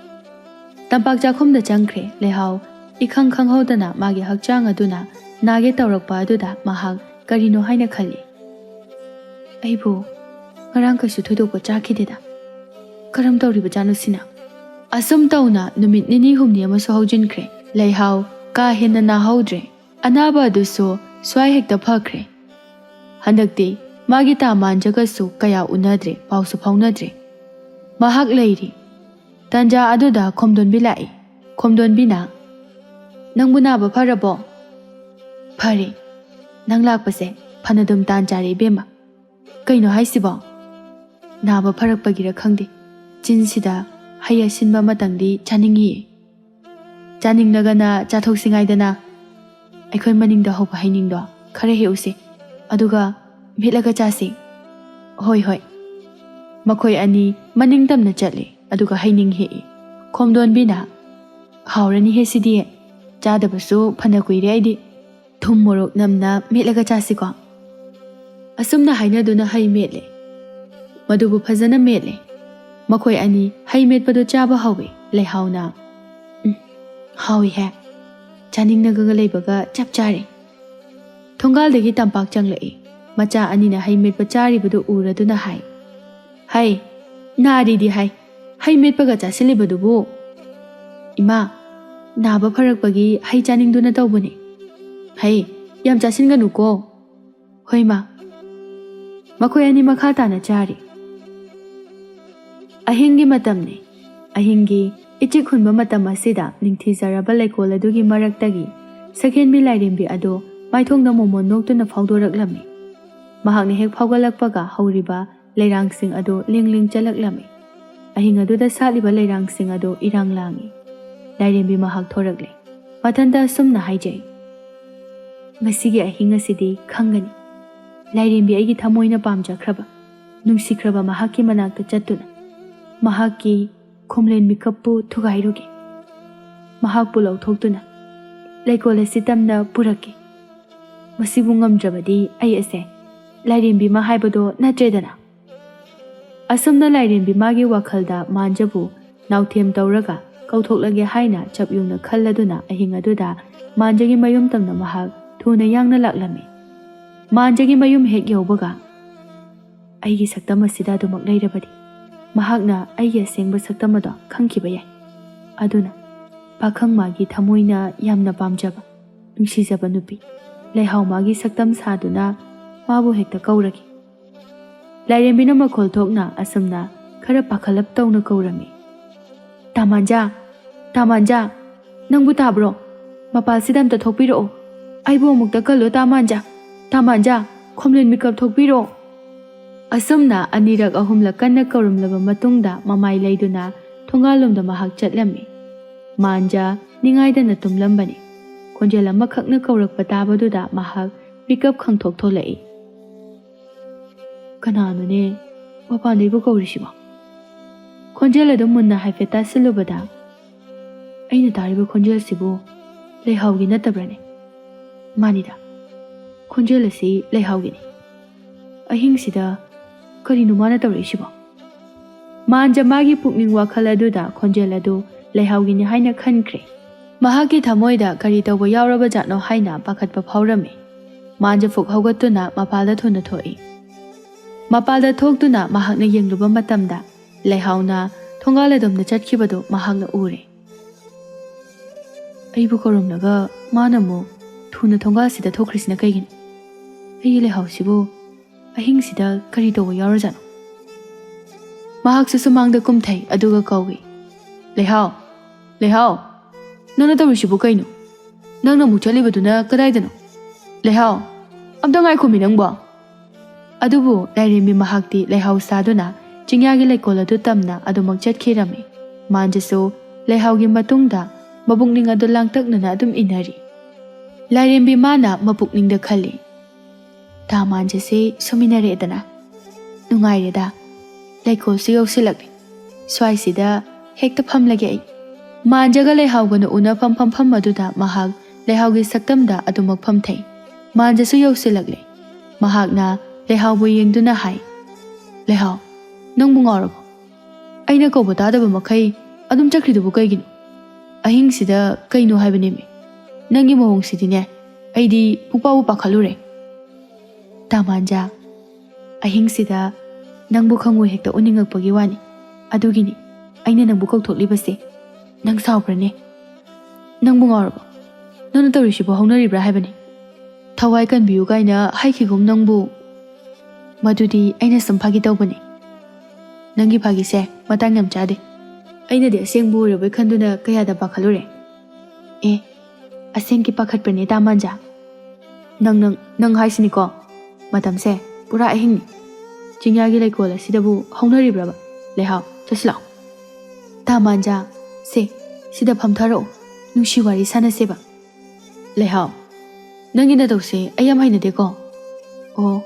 ꯇꯝꯄꯥꯛ ꯆꯥꯛꯈꯨꯝꯗ ꯆꯪꯈ꯭ꯔꯦ꯫ ꯂꯩꯍꯥꯎ ꯏꯈꯪ ꯈꯪꯍꯧꯗꯅ ꯃꯥꯒꯤ ꯍꯛꯆꯥꯡ ꯑꯗꯨꯅ ꯅꯥꯒꯦ ꯇꯧꯔꯛꯄ ꯑꯗꯨꯗ ꯃꯍꯥꯛ ꯀꯔꯤꯅꯣ ꯍꯥꯏꯅ ꯈꯜꯂꯤ꯫ ꯑꯩꯕꯨ ꯉꯔꯥꯡ ꯀꯩꯁꯨ ꯊꯣꯏꯗꯣꯛꯄ ꯆꯥꯈꯤꯗꯦꯗ, ꯀꯔꯝ ꯇꯧꯔꯤꯕꯖꯥꯠꯅꯣ ꯁꯤꯅ? ꯑꯁꯨꯝ ꯇꯧꯅ ꯅꯨꯃꯤꯠ ꯅꯤꯅꯤ ꯍꯨꯝꯅꯤ ꯑꯃꯁꯨ ꯍꯧꯖꯤꯟꯈ꯭ꯔꯦ꯫ ꯂꯩꯍꯥꯎ ꯀꯥ ꯍꯦꯟꯅ ꯅꯥꯍꯧꯗ꯭ꯔꯦ꯫ ꯑꯅꯥꯕ ꯑꯗꯨꯁꯨ ꯁ꯭ꯋꯥꯏ ꯍꯦꯛꯇ ꯐꯈ꯭ꯔꯦ꯫ ꯍꯟꯗꯛꯇꯤ ꯃꯥꯒꯤ ꯇꯥꯃꯥꯟꯖꯒꯁꯨ ꯀꯌꯥ ꯎꯅꯗ꯭ꯔꯦ, ꯄꯥꯎꯁꯨ ꯐꯥꯎꯅꯗ꯭ꯔꯦ꯫ ꯃꯍꯥꯛ ꯂꯩꯔꯤ꯫ ꯇꯟꯖꯥ ꯑꯗꯨꯗ ꯈꯣꯝꯗꯣꯟꯕꯤ ꯂꯥꯛꯏ꯫ ꯈꯣꯝꯗꯣꯟꯕꯤꯅ, ꯅꯪꯕꯨ ꯅꯥꯕ ꯐꯔꯕꯣ? ꯐꯔꯦ, ꯅꯪ ꯂꯥꯛꯄꯁꯦ ꯐꯅꯗꯨꯝ ꯇꯥꯟ ꯆꯥꯔꯦ ꯏꯕꯦꯝꯃ꯫ ꯀꯩꯅꯣ ꯍꯥꯏꯁꯤꯕꯣ? ꯅꯥꯕ ꯐꯔꯛꯄꯒꯤꯔ ꯈꯪꯗꯦ, ꯆꯤꯟꯁꯤꯗ ꯍꯩ ꯑꯁꯤꯟꯕ ꯑꯃꯇꯪꯗꯤ ꯆꯥꯅꯤꯡꯉꯤꯌꯦ꯫ ꯆꯥꯅꯤꯡꯂꯒꯅ ꯆꯥꯊꯣꯛꯁꯤꯉꯥꯏꯗꯅ꯫ ꯑꯩꯈꯣꯏ ꯃꯅꯤꯡꯗ ꯍꯧꯕ ꯍꯩꯅꯤꯡꯗꯣ ꯈꯔ ꯍꯦꯛꯎꯁꯤ, ꯑꯗꯨꯒ ꯃꯦꯠꯂꯒ ꯆꯥꯁꯤ꯫ ꯍꯣꯏ ꯍꯣꯏ꯫ ꯃꯈꯣꯏ ꯑꯅꯤ ꯃꯅꯤꯡ ꯇꯝꯅ ꯆꯠꯂꯤ, ꯑꯗꯨꯒ ꯍꯩꯅꯤꯡ ꯍꯦꯛꯏ꯫ ꯈꯣꯝꯗꯣꯟꯕꯤꯅ, ꯍꯥꯎꯔꯅꯤꯍꯦ ꯁꯤꯗꯤ, ꯆꯥꯗꯕꯁꯨ ꯐꯅ ꯀꯨꯏꯔꯦ ꯑꯩꯗꯤ꯫ ꯊꯨꯝ ꯃꯣꯔꯣꯛ ꯅꯝꯅ ꯃꯦꯠꯂꯒ ꯆꯥꯁꯤꯀꯣ꯫ ꯑꯁꯨꯝꯅ ꯍꯥꯏꯅꯗꯨꯅ ꯍꯩ ꯃꯦꯠꯂꯦ꯫ ꯃꯗꯨꯕꯨ ꯐꯖꯅ ꯃꯦꯠꯂꯦ꯫ ꯃꯈꯣꯏ ꯑꯅꯤ ꯍꯩ ꯃꯦꯠꯄꯗꯨ ꯆꯥꯕ ꯍꯧꯏ꯫ ꯂꯩꯍꯥꯎꯅ, ꯍꯥꯎꯏꯍꯦ, ꯆꯥꯅꯤꯡꯅꯒ ꯂꯩꯕꯒ ꯆꯞ ꯆꯥꯔꯦ꯫ ꯊꯣꯡꯒꯥꯜꯗꯒꯤ ꯇꯝꯄꯥꯛ ꯆꯪꯂꯛꯏ꯫ ꯃꯆꯥ ꯑꯅꯤꯅ ꯍꯩ ꯃꯦꯠꯄ ꯆꯥꯔꯤꯕꯗꯨ ꯎꯔꯗꯨꯅ ꯍꯥꯏ, ꯍꯩ, ꯅꯥꯔꯤꯗꯤ ꯍꯥꯏ, ꯍꯩ ꯃꯦꯠꯄꯒ ꯆꯥꯁꯤꯜꯂꯤꯕꯗꯨꯕꯨ? ꯏꯃꯥ, ꯅꯥꯕ ꯐꯔꯛꯄꯒꯤ ꯍꯩ ꯆꯥꯅꯤꯡꯗꯨꯅ ꯇꯧꯕꯅꯦ꯫ ꯍꯩ ꯌꯥꯝ ꯆꯥꯁꯤꯟꯒꯅꯨꯀꯣ꯫ ꯍꯣꯏ ꯃꯥ꯫ ꯃꯈꯣꯏ ꯑꯅꯤ ꯃꯈꯥ ꯇꯥꯅ ꯆꯥꯔꯤ꯫ ꯑꯍꯤꯡꯒꯤ ꯃꯇꯝꯅꯤ꯫ ꯑꯍꯤꯡꯒꯤ ꯏꯆꯤꯛ ꯍꯨꯟꯕ ꯃꯇꯝ ꯑꯁꯤꯗ ꯅꯤꯡꯊꯤꯖꯔꯕ ꯂꯩꯀꯣꯜ ꯑꯗꯨꯒꯤ ꯃꯔꯛꯇꯒꯤ ꯁꯛꯍꯦꯟꯕꯤ ꯂꯥꯏꯔꯦꯝꯕꯤ ꯑꯗꯨ ꯃꯥꯏꯊꯣꯡꯗ ꯃꯣꯃꯣꯟ ꯅꯣꯛꯇꯨꯅ ꯐꯥꯎꯗꯣꯔꯛꯂꯝꯃꯤ꯫ ꯃꯍꯥꯛꯅ ꯍꯦꯛ ꯐꯥꯎꯒꯠꯂꯛꯄꯒ ꯍꯧꯔꯤꯕ ꯂꯩꯔꯥꯡꯁꯤꯡ ꯑꯗꯨ ꯂꯦꯡ ꯆꯠꯂꯛꯂꯝꯃꯤ꯫ ꯑꯍꯤꯡ ꯑꯗꯨꯗ ꯁꯥꯠꯂꯤꯕ ꯂꯩꯔꯥꯡꯁꯤꯡ ꯑꯗꯨ ꯏꯔꯥꯡ ꯂꯥꯡꯏ꯫ ꯂꯥꯏꯔꯦꯝꯕꯤ ꯃꯍꯥꯛ ꯊꯣꯔꯛꯂꯦ꯫ ꯃꯊꯟꯇ ꯑꯁꯨꯝꯅ ꯍꯥꯏꯖꯩ, ꯉꯁꯤꯒꯤ ꯑꯍꯤꯡ ꯑꯁꯤꯗꯤ ꯈꯪꯒꯅꯤ, ꯂꯥꯏꯔꯦꯝꯕꯤ ꯑꯩꯒꯤ ꯊꯃꯣꯏꯅ ꯄꯥꯝꯖꯈ꯭ꯔꯕ, ꯅꯨꯡꯁꯤꯈ꯭ꯔꯕ ꯃꯍꯥꯛꯀꯤ ꯃꯅꯥꯛꯇ ꯆꯠꯇꯨꯅ ꯃꯍꯥꯛꯀꯤ ꯈꯨꯝꯂꯦꯟ ꯃꯤꯀꯞꯄꯨ ꯊꯨꯒꯥꯏꯔꯨꯒꯦ꯫ ꯃꯍꯥꯛꯄꯨ ꯂꯧꯊꯣꯛꯇꯨꯅ ꯂꯩꯀꯣꯜ ꯑꯁꯤ ꯇꯝꯅ ꯄꯨꯔꯛꯀꯦ꯫ ꯃꯁꯤꯕꯨ ꯉꯝꯗ꯭ꯔꯕꯗꯤ ꯑꯩ ꯑꯁꯦ ꯂꯥꯏꯔꯦꯝꯕꯤ ꯃꯥ ꯍꯥꯏꯕꯗꯣ ꯅꯠꯇ꯭ꯔꯦꯗꯅ꯫ ꯑꯁꯨꯝꯅ ꯂꯥꯏꯔꯦꯝꯕꯤ ꯃꯥꯒꯤ ꯋꯥꯈꯜꯗ ꯃꯥꯟꯖꯕꯨ ꯅꯥꯎꯊꯦꯝ ꯇꯧꯔꯒ ꯀꯧꯊꯣꯛꯂꯒꯦ ꯍꯥꯏꯅ ꯆꯞ ꯌꯨꯡꯅ ꯈꯜꯂꯗꯨꯅ ꯑꯍꯤꯡ ꯑꯗꯨꯗ ꯃꯥꯟꯖꯒꯤ ꯃꯌꯨꯝ ꯇꯝꯅ ꯃꯍꯥꯛ ꯊꯨꯅ ꯌꯥꯡꯅ ꯂꯥꯛꯂꯝꯃꯤ꯫ ꯃꯥꯟꯖꯒꯤ ꯃꯌꯨꯝ ꯍꯦꯛ ꯌꯧꯕꯒ ꯑꯩꯒꯤ ꯁꯛꯇꯝ ꯑꯁꯤꯗ ꯑꯗꯨꯃꯛ ꯂꯩꯔꯕꯗꯤ ꯃꯍꯥꯛꯅ ꯑꯩꯒꯤ ꯑꯁꯦꯡꯕ ꯁꯛꯇꯝ ꯑꯗꯣ ꯈꯪꯈꯤꯕ ꯌꯥꯏ꯫ ꯑꯗꯨꯅ ꯄꯥꯈꯪ ꯃꯥꯒꯤ ꯊꯃꯣꯏꯅ ꯌꯥꯝꯅ ꯄꯥꯝꯖꯕ, ꯅꯨꯡꯁꯤꯖꯕ ꯅꯨꯄꯤ ꯂꯩꯍꯥꯎ ꯃꯥꯒꯤ ꯁꯛꯇꯝ ꯁꯥꯗꯨꯅ ꯃꯥꯕꯨ ꯍꯦꯛꯇ ꯀꯧꯔꯒꯦ꯫ ꯂꯥꯏꯔꯦꯝꯕꯤꯅ ꯃꯈꯣꯜ ꯊꯣꯛꯅ ꯑꯁꯨꯝꯅ ꯈꯔ ꯄꯥꯈꯠꯂꯞ ꯇꯧꯅ ꯀꯧꯔꯝꯃꯤ꯫ ꯇꯥꯃꯥꯟꯖꯥ, ꯇꯥꯃꯥꯟꯖꯥ, ꯅꯪꯕꯨ ꯇꯥꯕ꯭ꯔꯣ? ꯃꯄꯥꯜꯁꯤꯗ ꯑꯝꯇ ꯊꯣꯛꯄꯤꯔꯛꯑꯣ꯫ ꯑꯩꯕꯨ ꯑꯃꯨꯛꯇ ꯀꯜꯂꯣ ꯇꯥꯃꯥꯟꯖꯥ, ꯇꯥꯃꯥꯟꯖꯥ, ꯈꯣꯝꯂꯦꯟ ꯃꯤꯀꯞ ꯊꯣꯛꯄꯤꯔꯣ꯫ ꯑꯁꯨꯝꯅ ꯑꯅꯤꯔꯛ ꯑꯍꯨꯝꯂꯛ ꯀꯟꯅ ꯀꯧꯔꯝꯂꯕ ꯃꯇꯨꯡꯗ ꯃꯃꯥꯏ ꯂꯩꯗꯨꯅ ꯊꯣꯡꯒꯥꯜꯂꯣꯝꯗ ꯃꯍꯥꯛ ꯆꯠꯂꯝꯃꯤ꯫ ꯃꯥꯟꯖ ꯅꯤꯡꯉꯥꯏꯗꯅ ꯇꯨꯝꯂꯝꯕꯅꯤ꯫ ꯈꯣꯟꯖꯦꯜ ꯑꯃꯈꯛꯅ ꯀꯧꯔꯛꯄ ꯇꯥꯕꯗꯨꯗ ꯃꯍꯥꯛ ꯃꯤꯀꯞ ꯈꯪꯊꯣꯛ ꯊꯣꯛꯂꯛꯏ꯫ ꯀꯅꯥꯅꯣꯅꯦ ꯃꯄꯥꯟꯗꯩꯕꯨ ꯀꯧꯔꯤꯁꯤꯕꯣ? ꯈꯣꯟꯖꯦꯜ ꯑꯗꯨ ꯃꯨꯟꯅ ꯍꯥꯏꯐꯦꯠ ꯇꯥꯁꯤꯜꯂꯨꯕꯗ ꯑꯩꯅ ꯇꯥꯔꯤꯕ ꯈꯣꯟꯖꯦꯜꯁꯤꯕꯨ ꯂꯩꯍꯥꯎꯒꯤ ꯅꯠꯇꯕ꯭ꯔꯅꯦ? ꯃꯥꯅꯤꯗ, ꯈꯣꯟꯖꯦꯜ ꯑꯁꯤ ꯂꯩꯍꯥꯎꯒꯤꯅꯤ꯫ ꯑꯍꯤꯡꯁꯤꯗ ꯀꯔꯤꯅꯣ ꯃꯥꯅ ꯇꯧꯔꯛꯏꯁꯤꯕꯣ? ꯃꯥꯟꯖ ꯃꯥꯒꯤ ꯄꯨꯛꯅꯤꯡ ꯋꯥꯈꯜ ꯑꯗꯨꯗ ꯈꯣꯟꯖꯦꯜ ꯑꯗꯨ ꯂꯩꯍꯥꯎꯒꯤꯅꯤ ꯍꯥꯏꯅ ꯈꯟꯈ꯭ꯔꯦ꯫ ꯃꯍꯥꯛꯀꯤ ꯊꯃꯣꯏꯗ ꯀꯔꯤ ꯇꯧꯕ ꯌꯥꯎꯔꯕ ꯖꯥꯠꯅꯣ ꯍꯥꯏꯅ ꯄꯥꯈꯠꯄ ꯐꯥꯎꯔꯝꯃꯤ꯫ ꯃꯥꯟꯖ ꯐꯨꯛ ꯍꯧꯒꯠꯇꯨꯅ ꯃꯄꯥꯜꯗ ꯊꯨꯅ ꯊꯣꯛꯏ꯫ ꯃꯄꯥꯜꯗ ꯊꯣꯛꯇꯨꯅ ꯃꯍꯥꯛꯅ ꯌꯦꯡꯂꯨꯕ ꯃꯇꯝꯗ ꯂꯩꯍꯥꯎꯅ ꯊꯣꯡꯒꯥꯜ ꯑꯗꯣꯝꯗ ꯆꯠꯈꯤꯕꯗꯨ ꯃꯍꯥꯛꯅ ꯎꯔꯦ꯫ ꯑꯩꯕꯨ ꯀꯧꯔꯝꯂꯒ ꯃꯥꯅ ꯑꯃꯨꯛ ꯊꯨꯅ ꯊꯣꯡꯒꯥꯜꯁꯤꯗ ꯊꯣꯛꯈ꯭ꯔꯤꯁꯤꯅ ꯀꯩꯒꯤꯅꯣ? ꯑꯩꯒꯤ ꯂꯩꯍꯥꯎꯁꯤꯕꯨ ꯑꯍꯤꯡꯁꯤꯗ ꯀꯔꯤ ꯇꯧꯕ ꯌꯥꯎꯔꯖꯥꯠꯅꯣ? ꯃꯍꯥꯛꯁꯨ ꯁꯨꯃꯥꯡꯗ ꯀꯨꯝꯊꯩ ꯑꯗꯨꯒ ꯀꯧꯏ, ꯂꯩꯍꯥꯎ, ꯂꯩꯍꯥꯎ, ꯅꯪꯅ ꯇꯧꯔꯤꯁꯤꯕꯨ ꯀꯩꯅꯣ? ꯅꯪꯅ ꯑꯃꯨꯛ ꯆꯠꯂꯤꯕꯗꯨꯅ ꯀꯗꯥꯏꯗꯅꯣ? ꯂꯩꯍꯥꯎ, ꯑꯝꯇ ꯉꯥꯏꯈꯣꯃꯤ ꯅꯪꯕꯣ꯫ ꯑꯗꯨꯕꯨ ꯂꯥꯏꯔꯦꯝꯕꯤ ꯃꯍꯥꯛꯇꯤ ꯂꯩꯍꯥꯎ ꯁꯥꯗꯨꯅ ꯆꯤꯡꯌꯥꯒꯤ ꯂꯩꯀꯣꯜ ꯑꯗꯨ ꯇꯝꯅ ꯑꯗꯨꯃꯛ ꯆꯠꯈꯤꯔꯝꯃꯤ꯫ ꯃꯥꯟꯖꯁꯨ ꯂꯩꯍꯥꯎꯒꯤ ꯃꯇꯨꯡꯗ ꯃꯕꯨꯛꯅꯤꯡ ꯑꯗꯨ ꯂꯥꯡꯇꯛꯅꯅ ꯑꯗꯨꯝ ꯏꯟꯅꯔꯤ꯫ ꯂꯥꯏꯔꯦꯝꯕꯤ ꯃꯥꯅ ꯃꯄꯨꯛꯅꯤꯡꯗ ꯈꯜꯂꯤ, ꯇꯥ ꯃꯥꯟꯖꯁꯦ ꯁꯨꯃꯤꯟꯅꯔꯦꯗꯅ, ꯅꯨꯡꯉꯥꯏꯔꯦꯗ, ꯂꯩꯀꯣꯜꯁꯨ ꯌꯧꯁꯤꯜꯂꯛꯂꯦ, ꯁ꯭ꯋꯥꯏꯁꯤꯗ ꯍꯦꯛꯇ ꯐꯝꯂꯒꯦ ꯑꯩ꯫ ꯃꯥꯟꯖꯒ ꯂꯩꯍꯥꯎꯒꯅ ꯎꯅꯐꯝ ꯐꯝꯐꯝ ꯑꯗꯨꯗ ꯃꯍꯥꯛ ꯂꯩꯍꯥꯎꯒꯤ ꯁꯛꯇꯝꯗ ꯑꯗꯨꯃꯛ ꯐꯝꯊꯩ꯫ ꯃꯥꯟꯖꯁꯨ ꯌꯧꯁꯤꯜꯂꯛꯂꯦ꯫ ꯃꯍꯥꯛꯅ ꯂꯩꯍꯥꯎꯕꯨ ꯌꯦꯡꯗꯨꯅ ꯍꯥꯏ, ꯂꯩꯍꯥꯎ, ꯅꯪꯕꯨ ꯉꯥꯎꯔꯕꯣ? ꯑꯩꯅ ꯀꯧꯕ ꯇꯥꯗꯕ ꯃꯈꯩ ꯑꯗꯨꯝ ꯆꯠꯈ꯭ꯔꯤꯗꯨꯕꯨ ꯀꯩꯒꯤꯅꯣ? ꯑꯍꯤꯡꯁꯤꯗ ꯀꯩꯅꯣ ꯍꯥꯏꯕꯅꯦꯃꯤ? ꯅꯪꯒꯤ ꯃꯑꯣꯡꯁꯤꯗꯤꯅꯦ ꯑꯩꯗꯤ ꯄꯨꯡꯄꯥꯎꯕꯨ ꯄꯥꯈꯠꯂꯨꯔꯦ꯫ ꯇꯥꯃꯥꯟꯖꯥ, ꯑꯍꯤꯡꯁꯤꯗ ꯅꯪꯕꯨ ꯈꯪꯉꯣꯏ ꯍꯦꯛꯇ ꯎꯅꯤꯡꯉꯛꯄꯒꯤ ꯋꯥꯅꯤ, ꯑꯗꯨꯒꯤꯅꯤ ꯑꯩꯅ ꯅꯪꯕꯨ ꯀꯧꯊꯣꯛꯂꯤꯕꯁꯦ꯫ ꯅꯪ ꯁꯥꯎꯕ꯭ꯔꯅꯦ? ꯅꯪꯕꯨ ꯉꯥꯎꯔꯕꯣ? ꯅꯪꯅ ꯇꯧꯔꯤꯁꯤꯕꯨ ꯍꯧꯅꯔꯤꯕ꯭ꯔꯥ ꯍꯥꯏꯕꯅꯤ? ꯊꯋꯥꯏ ꯀꯟꯕꯤꯌꯨ ꯀꯥꯏꯅ ꯍꯥꯏꯈꯤꯒꯨꯝ ꯅꯪꯕꯨ꯫ ꯃꯗꯨꯗꯤ ꯑꯩꯅ ꯁꯨꯝ ꯐꯥꯒꯤ ꯇꯧꯕꯅꯤ꯫ ꯅꯪꯒꯤ ꯐꯥꯒꯤꯁꯦ ꯃꯇꯥꯡ ꯌꯥꯝ ꯆꯥꯗꯦ꯫ ꯑꯩꯅꯗꯤ ꯑꯁꯦꯡꯕ ꯑꯣꯏꯔꯕꯣꯏ ꯈꯟꯗꯨꯅ ꯀꯌꯥꯗ ꯄꯥꯈꯠꯂꯨꯔꯦ꯫ ꯑꯦ, ꯑꯁꯦꯡꯀꯤ ꯄꯥꯈꯠꯄ꯭ꯔꯅꯦ ꯇꯥꯃꯥꯟꯖꯥ? ꯅꯪ ꯍꯥꯏꯁꯤꯅꯤꯀꯣ, ꯃꯇꯝꯁꯦ ꯄꯨꯔꯥ ꯑꯍꯤꯡꯅꯤ꯫ ꯆꯤꯡꯌꯥꯒꯤ ꯂꯩꯀꯣꯜ ꯑꯁꯤꯗꯕꯨ ꯍꯧꯅꯔꯤꯕ꯭ꯔꯕ? ꯂꯩꯍꯥꯎ, ꯆꯠꯁꯤꯜꯂꯥꯎ꯫ ꯇꯥꯃꯥꯟꯖꯥ, ꯁꯤꯗ ꯐꯝꯊꯔꯛꯑꯣ, ꯅꯨꯡꯁꯤ ꯋꯥꯔꯤ ꯁꯥꯟꯅꯁꯦꯕ꯫ ꯂꯩꯍꯥꯎ, ꯅꯪꯒꯤ ꯅꯇꯧꯁꯦ ꯑꯩ ꯌꯥꯝ ꯍꯩꯅꯗꯦꯀꯣ꯫ ꯑꯣ,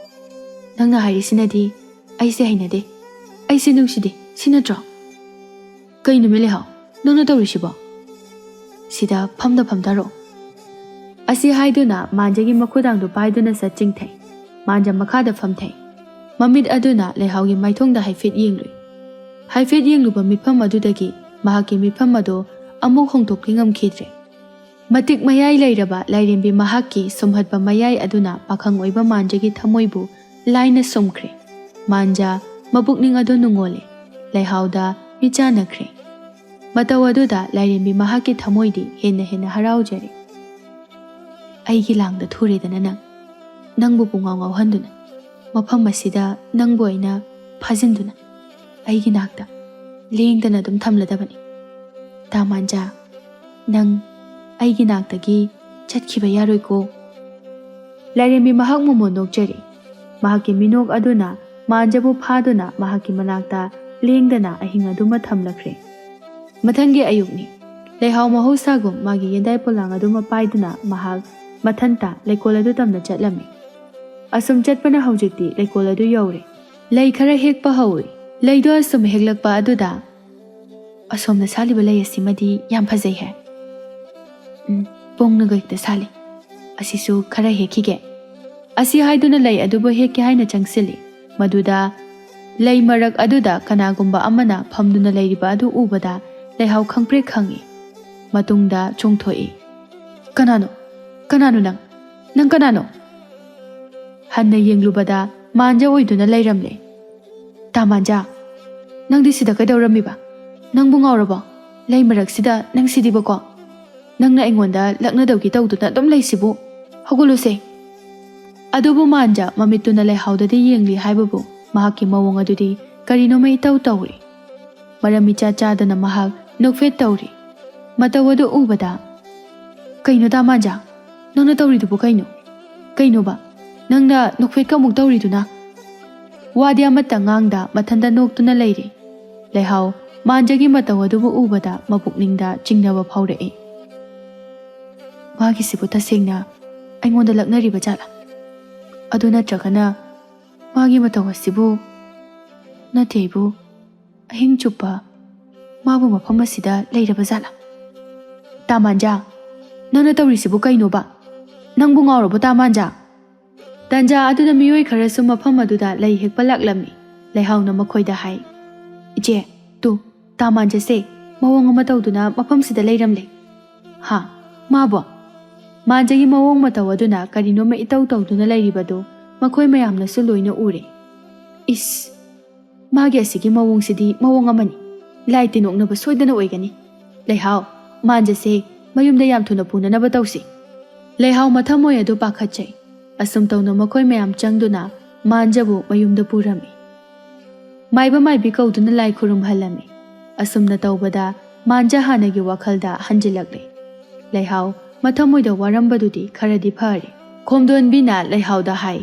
ꯅꯪꯅ ꯍꯥꯏꯔꯤꯁꯤꯅꯗꯤ ꯑꯩꯁꯦ ꯍꯩꯅꯗꯦ, ꯑꯩꯁꯦ ꯅꯨꯡꯁꯤꯗꯦ, ꯁꯤ ꯅꯠꯇ꯭ꯔꯣ? ꯀꯩꯅꯣꯃꯤ ꯂꯩꯍꯥꯎ, ꯅꯪꯅ ꯇꯧꯔꯤꯁꯤꯕꯣ? ꯁꯤꯗ ꯐꯝꯊꯔꯛꯑꯣ꯫ ꯑꯁꯤ ꯍꯥꯏꯗꯨꯅ ꯃꯥꯟꯖꯒꯤ ꯃꯈꯨꯗꯥꯡꯗꯨ ꯄꯥꯏꯗꯨꯅ ꯆꯠ ꯆꯤꯡꯊꯩ꯫ ꯃꯥꯟꯖ ꯃꯈꯥꯗ ꯐꯝꯊꯩ꯫ ꯃꯃꯤꯠ ꯑꯗꯨꯅ ꯂꯩꯍꯥꯎꯒꯤ ꯃꯥꯏꯊꯣꯡꯗ ꯍꯥꯏꯐꯦꯠ ꯌꯦꯡꯂꯨꯏ꯫ ꯍꯥꯏꯐꯦꯠ ꯌꯦꯡꯂꯨꯕ ꯃꯤꯠꯐꯝ ꯑꯗꯨꯗꯒꯤ ꯃꯍꯥꯛꯀꯤ ꯃꯤꯠꯐꯝ ꯑꯗꯨ ꯑꯃꯨꯛ ꯍꯣꯡꯗꯣꯛꯄꯤ ꯉꯝꯈꯤꯗ꯭ꯔꯦ꯫ ꯃꯇꯤꯛ ꯃꯌꯥꯏ ꯂꯩꯔꯕ ꯂꯥꯏꯔꯦꯝꯕꯤ ꯃꯍꯥꯛꯀꯤ ꯁꯨꯝꯍꯠꯄ ꯃꯌꯥꯏ ꯑꯗꯨꯅ ꯄꯥꯈꯪ ꯑꯣꯏꯕ ꯃꯥꯟꯖꯒꯤ ꯊꯃꯣꯏꯕꯨ ꯂꯥꯏꯅ ꯁꯨꯝꯈ꯭ꯔꯦ꯫ ꯃꯥꯟꯖ ꯃꯄꯨꯛꯅꯤꯡ ꯑꯗꯨ ꯅꯨꯡꯉꯣꯜꯂꯦ꯫ ꯂꯩꯍꯥꯎꯗ ꯃꯤꯆꯥꯟꯅꯈ꯭ꯔꯦ꯫ ꯃꯇꯧ ꯑꯗꯨꯗ ꯂꯥꯏꯔꯦꯝꯕꯤ ꯃꯍꯥꯛꯀꯤ ꯊꯃꯣꯏꯗꯤ ꯍꯦꯟꯅ ꯍꯔꯥꯎꯖꯔꯦ꯫ ꯑꯩꯒꯤ ꯂꯥꯡꯗ ꯊꯨꯔꯦꯗꯅ ꯅꯪꯕꯨ ꯄꯨꯡꯉꯥꯎ ꯉꯥꯎꯍꯟꯗꯨꯅ, ꯃꯐꯝ ꯑꯁꯤꯗ ꯅꯪꯕꯨ ꯑꯩꯅ ꯐꯥꯖꯤꯟꯗꯨꯅ ꯑꯩꯒꯤ ꯅꯥꯛꯇ ꯂꯦꯡꯗꯅ ꯑꯗꯨꯝ ꯊꯝꯂꯗꯕꯅꯤ꯫ ꯇꯥꯃꯥꯟꯖꯥ, ꯅꯪ ꯑꯩꯒꯤ ꯅꯥꯛꯇꯒꯤ ꯆꯠꯈꯤꯕ ꯌꯥꯔꯣꯏꯀꯣ꯫ ꯂꯥꯏꯔꯦꯝꯕꯤ ꯃꯍꯥꯛ ꯃꯣꯃꯣꯟ ꯅꯣꯛꯆꯔꯤ꯫ ꯃꯍꯥꯛꯀꯤ ꯃꯤꯅꯣꯛ ꯑꯗꯨꯅ ꯃꯥꯟꯖꯕꯨ ꯐꯥꯗꯨꯅ ꯃꯍꯥꯛꯀꯤ ꯃꯅꯥꯛꯇ ꯂꯦꯡꯗꯅ ꯑꯍꯤꯡ ꯑꯗꯨꯃ ꯊꯝꯂꯛꯈ꯭ꯔꯦ꯫ ꯃꯊꯪꯒꯤ ꯑꯌꯨꯛꯅꯤ꯫ ꯂꯩꯍꯥꯎ ꯃꯍꯧꯁꯥꯒꯨꯝ ꯃꯥꯒꯤ ꯌꯦꯟꯗꯥꯏ ꯄꯣꯂꯥꯡ ꯑꯗꯨꯃ ꯄꯥꯏꯗꯨꯅ ꯃꯍꯥꯛ ꯃꯊꯟꯇ ꯂꯩꯀꯣꯜ ꯑꯗꯨ ꯇꯝꯅ ꯆꯠꯂꯝꯃꯤ꯫ ꯑꯁꯨꯝ ꯆꯠꯄꯅ ꯍꯧꯖꯤꯛꯇꯤ ꯂꯩꯀꯣꯜ ꯑꯗꯨ ꯌꯧꯔꯦ꯫ ꯂꯩ ꯈꯔ ꯍꯦꯛꯄ ꯍꯧꯏ꯫ ꯂꯩꯗꯣ ꯑꯁꯨꯝ ꯍꯦꯛꯂꯛꯄ ꯑꯗꯨꯗ ꯑꯁꯣꯝꯗ ꯁꯥꯠꯂꯤꯕ ꯂꯩ ꯑꯁꯤꯃꯗꯤ ꯌꯥꯝ ꯐꯖꯩꯍꯦ꯫ ꯄꯣꯡꯅꯒ ꯍꯦꯛꯇ ꯁꯥꯠꯂꯤ꯫ ꯑꯁꯤꯁꯨ ꯈꯔ ꯍꯦꯛꯈꯤꯒꯦ꯫ ꯑꯁꯤ ꯍꯥꯏꯗꯨꯅ ꯂꯩ ꯑꯗꯨꯕꯨ ꯍꯦꯛꯀꯦ ꯍꯥꯏꯅ ꯆꯪꯁꯤꯜꯂꯤ꯫ ꯃꯗꯨꯗ ꯂꯩ ꯃꯔꯛ ꯑꯗꯨꯗ ꯀꯅꯥꯒꯨꯝꯕ ꯑꯃꯅ ꯐꯝꯗꯨꯅ ꯂꯩꯔꯤꯕ ꯑꯗꯨ ꯎꯕꯗ ꯂꯩꯍꯥꯎ ꯈꯪꯄ꯭ꯔꯦꯛ ꯈꯪꯏ꯫ ꯃꯇꯨꯡꯗ ꯆꯣꯡꯊꯣꯛꯏ꯫ ꯀꯅꯥꯅꯣ? ꯀꯅꯥꯅꯣ ꯅꯪ? ꯅꯪ ꯀꯅꯥꯅꯣ? ꯍꯟꯅ ꯌꯦꯡꯂꯨꯕꯗ ꯃꯥꯟꯖ ꯑꯣꯏꯗꯨꯅ ꯂꯩꯔꯝꯂꯦ꯫ ꯇꯥꯃꯥꯟꯖꯥ, ꯅꯪꯗꯤ ꯁꯤꯗ ꯀꯩꯗꯧꯔꯝꯃꯤꯕ? ꯅꯪꯕꯨ ꯉꯥꯎꯔꯕꯣ? ꯂꯩ ꯃꯔꯛꯁꯤꯗ ꯅꯪ ꯁꯤꯗꯤꯕꯀꯣ? ꯅꯪꯅ ꯑꯩꯉꯣꯟꯗ ꯂꯛꯅꯗꯧꯒꯤ ꯇꯧꯗꯨꯅ ꯑꯗꯨꯝ ꯂꯩꯁꯤꯕꯨ? ꯍꯧꯒꯠꯂꯨꯁꯦ꯫ ꯑꯗꯨꯕꯨ ꯃꯥꯟꯖ ꯃꯃꯤꯠꯇꯨꯅ ꯂꯩꯍꯥꯎꯗꯗꯤ ꯌꯦꯡꯂꯤ ꯍꯥꯏꯕꯕꯨ ꯃꯍꯥꯛꯀꯤ ꯃꯑꯣꯡ ꯑꯗꯨꯗꯤ ꯀꯔꯤꯅꯣꯃ ꯏꯇꯧ ꯇꯧꯔꯤ꯫ ꯃꯔꯝ ꯏꯆꯥ ꯆꯥꯗꯅ ꯃꯍꯥꯛ ꯅꯣꯛꯐꯦꯠ ꯇꯧꯔꯤ꯫ ꯃꯇꯧ ꯑꯗꯨ ꯎꯕꯗ, ꯀꯩꯅꯣ ꯇꯥꯃꯥꯟꯖꯥ, ꯅꯪꯅ ꯇꯧꯔꯤꯗꯨꯕꯨ ꯀꯩꯅꯣ? ꯀꯩꯅꯣꯕ ꯅꯪꯅ ꯅꯣꯛꯐꯦꯠꯀ ꯑꯃꯨꯛ ꯇꯧꯔꯤꯗꯨꯅ? ꯋꯥꯗꯤ ꯑꯃꯠꯇ ꯉꯥꯡꯗ ꯃꯊꯟꯇ ꯅꯣꯛꯇꯨꯅ ꯂꯩꯔꯤ꯫ ꯂꯩꯍꯥꯎ ꯃꯥꯟꯖꯒꯤ ꯃꯇꯧ ꯑꯗꯨꯕꯨ ꯎꯕꯗ ꯃꯄꯨꯛꯅꯤꯡꯗ ꯆꯤꯡꯅꯕ ꯐꯥꯎꯔꯛꯏ꯫ ꯃꯥꯒꯤꯁꯤꯕꯨ ꯇꯁꯦꯡꯅ ꯑꯩꯉꯣꯟꯗ ꯂꯛꯅꯔꯤꯕ ꯖꯥꯠꯂꯥ? ꯑꯗꯨ ꯅꯠꯇ꯭ꯔꯒꯅ ꯃꯥꯒꯤ ꯃꯇꯧ ꯑꯁꯤꯕꯨ ꯅꯠꯇꯦ ꯑꯩꯕꯨ ꯑꯍꯤꯡ ꯆꯨꯞꯄ ꯃꯥꯕꯨ ꯃꯐꯝ ꯑꯁꯤꯗ ꯂꯩꯔꯕ ꯖꯥꯠꯂꯥ? ꯇꯥꯃꯥꯟꯖꯥ, ꯅꯪꯅ ꯇꯧꯔꯤꯁꯤꯕꯨ ꯀꯩꯅꯣꯕ? ꯅꯪꯕꯨ ꯉꯥꯎꯔꯕꯣ ꯇꯥꯃꯥꯟꯖꯥ? ꯇꯟꯖꯥ ꯑꯗꯨꯗ ꯃꯤꯑꯣꯏ ꯈꯔꯁꯨ ꯃꯐꯝ ꯑꯗꯨꯗ ꯂꯩ ꯍꯦꯛꯄ ꯂꯥꯛꯂꯝꯃꯤ꯫ ꯂꯩꯍꯥꯎꯅ ꯃꯈꯣꯏꯗ ꯍꯥꯏ, ꯏꯆꯦ, ꯇꯥꯃꯥꯟꯖꯁꯦ ꯃꯑꯣꯡ ꯑꯃ ꯇꯧꯗꯨꯅ ꯃꯐꯝꯁꯤꯗ ꯂꯩꯔꯝꯂꯦ꯫ ꯍꯥ, ꯃꯥꯕꯣ? ꯃꯥꯟꯖꯒꯤ ꯃꯑꯣꯡ ꯃꯇꯧ ꯑꯗꯨꯅ ꯀꯔꯤꯅꯣꯃ ꯏꯇꯧ ꯇꯧꯗꯨꯅ ꯂꯩꯔꯤꯕꯗꯨ ꯃꯈꯣꯏ ꯃꯌꯥꯝꯅꯁꯨ ꯂꯣꯏꯅ ꯎꯔꯦ꯫ ꯏꯁ, ꯃꯥꯒꯤ ꯑꯁꯤꯒꯤ ꯃꯑꯣꯡꯁꯤꯗꯤ ꯃꯑꯣꯡ ꯑꯃꯅꯤ꯫ ꯂꯥꯏ ꯇꯤꯟ ꯑꯣꯛꯅꯕ ꯁꯣꯏꯗꯅ ꯑꯣꯏꯒꯅꯤ꯫ ꯂꯩꯍꯥꯎ, ꯃꯥꯟꯖꯁꯦ ꯃꯌꯨꯝꯗ ꯌꯥꯝ ꯊꯨꯅ ꯄꯨꯅꯅꯕ ꯇꯧꯁꯤ꯫ ꯂꯩꯍꯥꯎ ꯃꯊꯃꯣꯏ ꯑꯗꯨ ꯄꯥꯈꯠꯆꯩ꯫ ꯑꯁꯨꯝ ꯇꯧꯅ ꯃꯈꯣꯏ ꯃꯌꯥꯝ ꯆꯪꯗꯨꯅ ꯃꯥꯟꯖꯕꯨ ꯃꯌꯨꯝꯗ ꯄꯨꯔꯝꯃꯤ꯫ ꯃꯥꯏꯕ ꯃꯥꯏꯕꯤ ꯀꯧꯗꯨꯅ ꯂꯥꯏ ꯈꯨꯔꯨꯝꯍꯜꯂꯝꯃꯤ꯫ ꯑꯁꯨꯝꯅ ꯇꯧꯕꯗ ꯃꯥꯟꯖ ꯍꯥꯟꯅꯒꯤ ꯋꯥꯈꯜꯗ ꯍꯟꯖꯤꯜꯂꯛꯂꯦ꯫ ꯂꯩꯍꯥꯎ ꯃꯊꯃꯣꯏꯗ ꯋꯥꯔꯝꯕꯗꯨꯗꯤ ꯈꯔꯗꯤ ꯐꯔꯦ꯫ ꯈꯣꯝꯗꯣꯟꯕꯤꯅ ꯂꯩꯍꯥꯎꯗ ꯍꯥꯏ,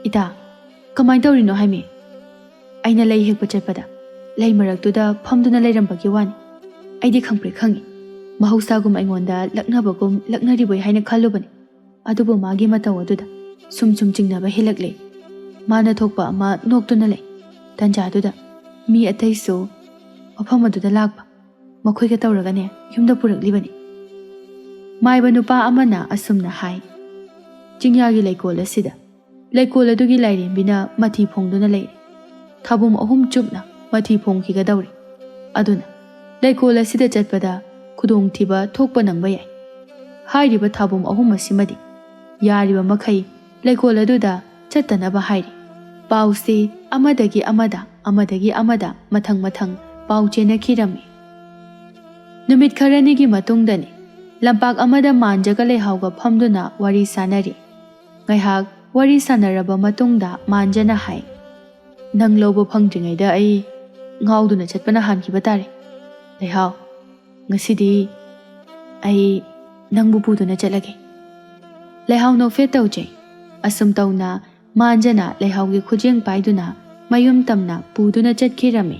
ꯏꯇꯥ, ꯀꯃꯥꯏꯅ ꯇꯧꯔꯤꯅꯣ ꯍꯥꯏꯃꯤ? ꯑꯩꯅ ꯂꯩ ꯍꯦꯛꯄ ꯆꯠꯄꯗ ꯂꯩ ꯃꯔꯛꯇꯨꯗ ꯐꯝꯗꯨꯅ ꯂꯩꯔꯝꯕꯒꯤ ꯋꯥꯅꯤ꯫ ꯑꯩꯗꯤ ꯈꯪꯄ꯭ꯔꯦꯛ ꯈꯪꯏ꯫ ꯃꯍꯧꯁꯥꯒꯨꯝ ꯑꯩꯉꯣꯟꯗ ꯂꯛꯅꯕꯒꯨꯝ ꯂꯛꯅꯔꯤꯕꯣꯏ ꯍꯥꯏꯅ ꯈꯜꯂꯨꯕꯅꯤ꯫ ꯑꯗꯨꯕꯨ ꯃꯥꯒꯤ ꯃꯇꯧ ꯑꯗꯨꯗ ꯁꯨꯝ ꯆꯤꯡꯅꯕ ꯍꯦꯜꯂꯛꯂꯦ꯫ ꯃꯥꯅ ꯊꯣꯛꯄ ꯑꯃ ꯅꯣꯛꯇꯨꯅ ꯂꯩ꯫ ꯇꯟꯖꯥꯗꯨꯗ ꯃꯤ ꯑꯇꯩꯁꯨ ꯃꯐꯝ ꯑꯗꯨꯗ ꯂꯥꯛꯄ, ꯃꯈꯣꯏꯒ ꯇꯧꯔꯒꯅꯦ ꯌꯨꯝꯗ ꯄꯨꯔꯛꯂꯤꯕꯅꯤ꯫ ꯃꯥꯏꯕ ꯅꯨꯄꯥ ꯑꯃꯅ ꯑꯁꯨꯝꯅ ꯍꯥꯏ꯫ ꯆꯤꯡꯌꯥꯒꯤ ꯂꯩꯀꯣꯜ ꯑꯁꯤꯗ ꯂꯩꯀꯣꯜ ꯑꯗꯨꯒꯤ ꯂꯥꯏꯔꯦꯝꯕꯤꯅ ꯃꯊꯤ ꯐꯣꯡꯗꯨꯅ ꯂꯩꯔꯦ꯫ ꯊꯥꯕꯨꯝ 3 ꯆꯨꯞꯅ ꯃꯊꯤ ꯐꯣꯡꯈꯤꯒꯗꯧꯔꯤ꯫ ꯑꯗꯨꯅ ꯂꯩꯀꯣꯜ ꯑꯁꯤꯗ ꯆꯠꯄꯗ ꯈꯨꯗꯣꯡꯊꯤꯕ ꯊꯣꯛꯄ ꯅꯪꯕ ꯌꯥꯏ꯫ ꯍꯥꯏꯔꯤꯕ ꯊꯥꯕꯨꯝ 3 ꯑꯁꯤꯃꯗꯤ ꯌꯥꯔꯤꯕ ꯃꯈꯩ ꯂꯩꯀꯣꯜ ꯑꯗꯨꯗ ꯆꯠꯇꯅꯕ ꯍꯥꯏꯔꯤ꯫ ꯄꯥꯎꯁꯤ ꯑꯃꯗꯒꯤ ꯑꯃꯗ ꯑꯃꯗꯒꯤ ꯑꯃꯗ ꯃꯊꯪ ꯃꯊꯪ ꯄꯥꯎ ꯆꯦꯟꯅꯈꯤꯔꯝꯃꯤ꯫ ꯅꯨꯃꯤꯠ ꯈꯔꯅꯤꯒꯤ ꯃꯇꯨꯡꯗꯅꯤ꯫ ꯂꯝꯄꯥꯛ ꯑꯃꯗ ꯃꯥꯟꯖꯒ ꯂꯩꯍꯥꯎꯒ ꯐꯝꯗꯨꯅ ꯋꯥꯔꯤ ꯁꯥꯅꯔꯤ꯫ ꯉꯥꯏꯍꯥꯛ ꯋꯥꯔꯤ ꯁꯥꯅꯔꯕ ꯃꯇꯨꯡꯗ ꯃꯥꯟꯖꯅ ꯍꯥꯏ, ꯅꯪ ꯂꯧꯕ ꯐꯪꯗ꯭ꯔꯤꯉꯩꯗ ꯑꯩ ꯉꯥꯎꯗꯨꯅ ꯆꯠꯄꯅ ꯍꯥꯟꯈꯤꯕ ꯇꯥꯔꯦ꯫ ꯂꯩꯍꯥꯎ, ꯉꯁꯤꯗꯤ ꯑꯩ ꯅꯪꯕꯨ ꯄꯨꯗꯨꯅ ꯆꯠꯂꯒꯦ꯫ ꯂꯩꯍꯥꯎ ꯅꯣꯛꯐꯦꯠ ꯇꯧꯖꯩ꯫ ꯑꯁꯨꯝ ꯇꯧꯅ ꯃꯥꯟꯖꯅ ꯂꯩꯍꯥꯎꯒꯤ ꯈꯨꯖꯦꯡ ꯄꯥꯏꯗꯨꯅ ꯃꯌꯨꯝ ꯇꯝꯅ ꯄꯨꯗꯨꯅ ꯆꯠꯈꯤꯔꯝꯃꯤ꯫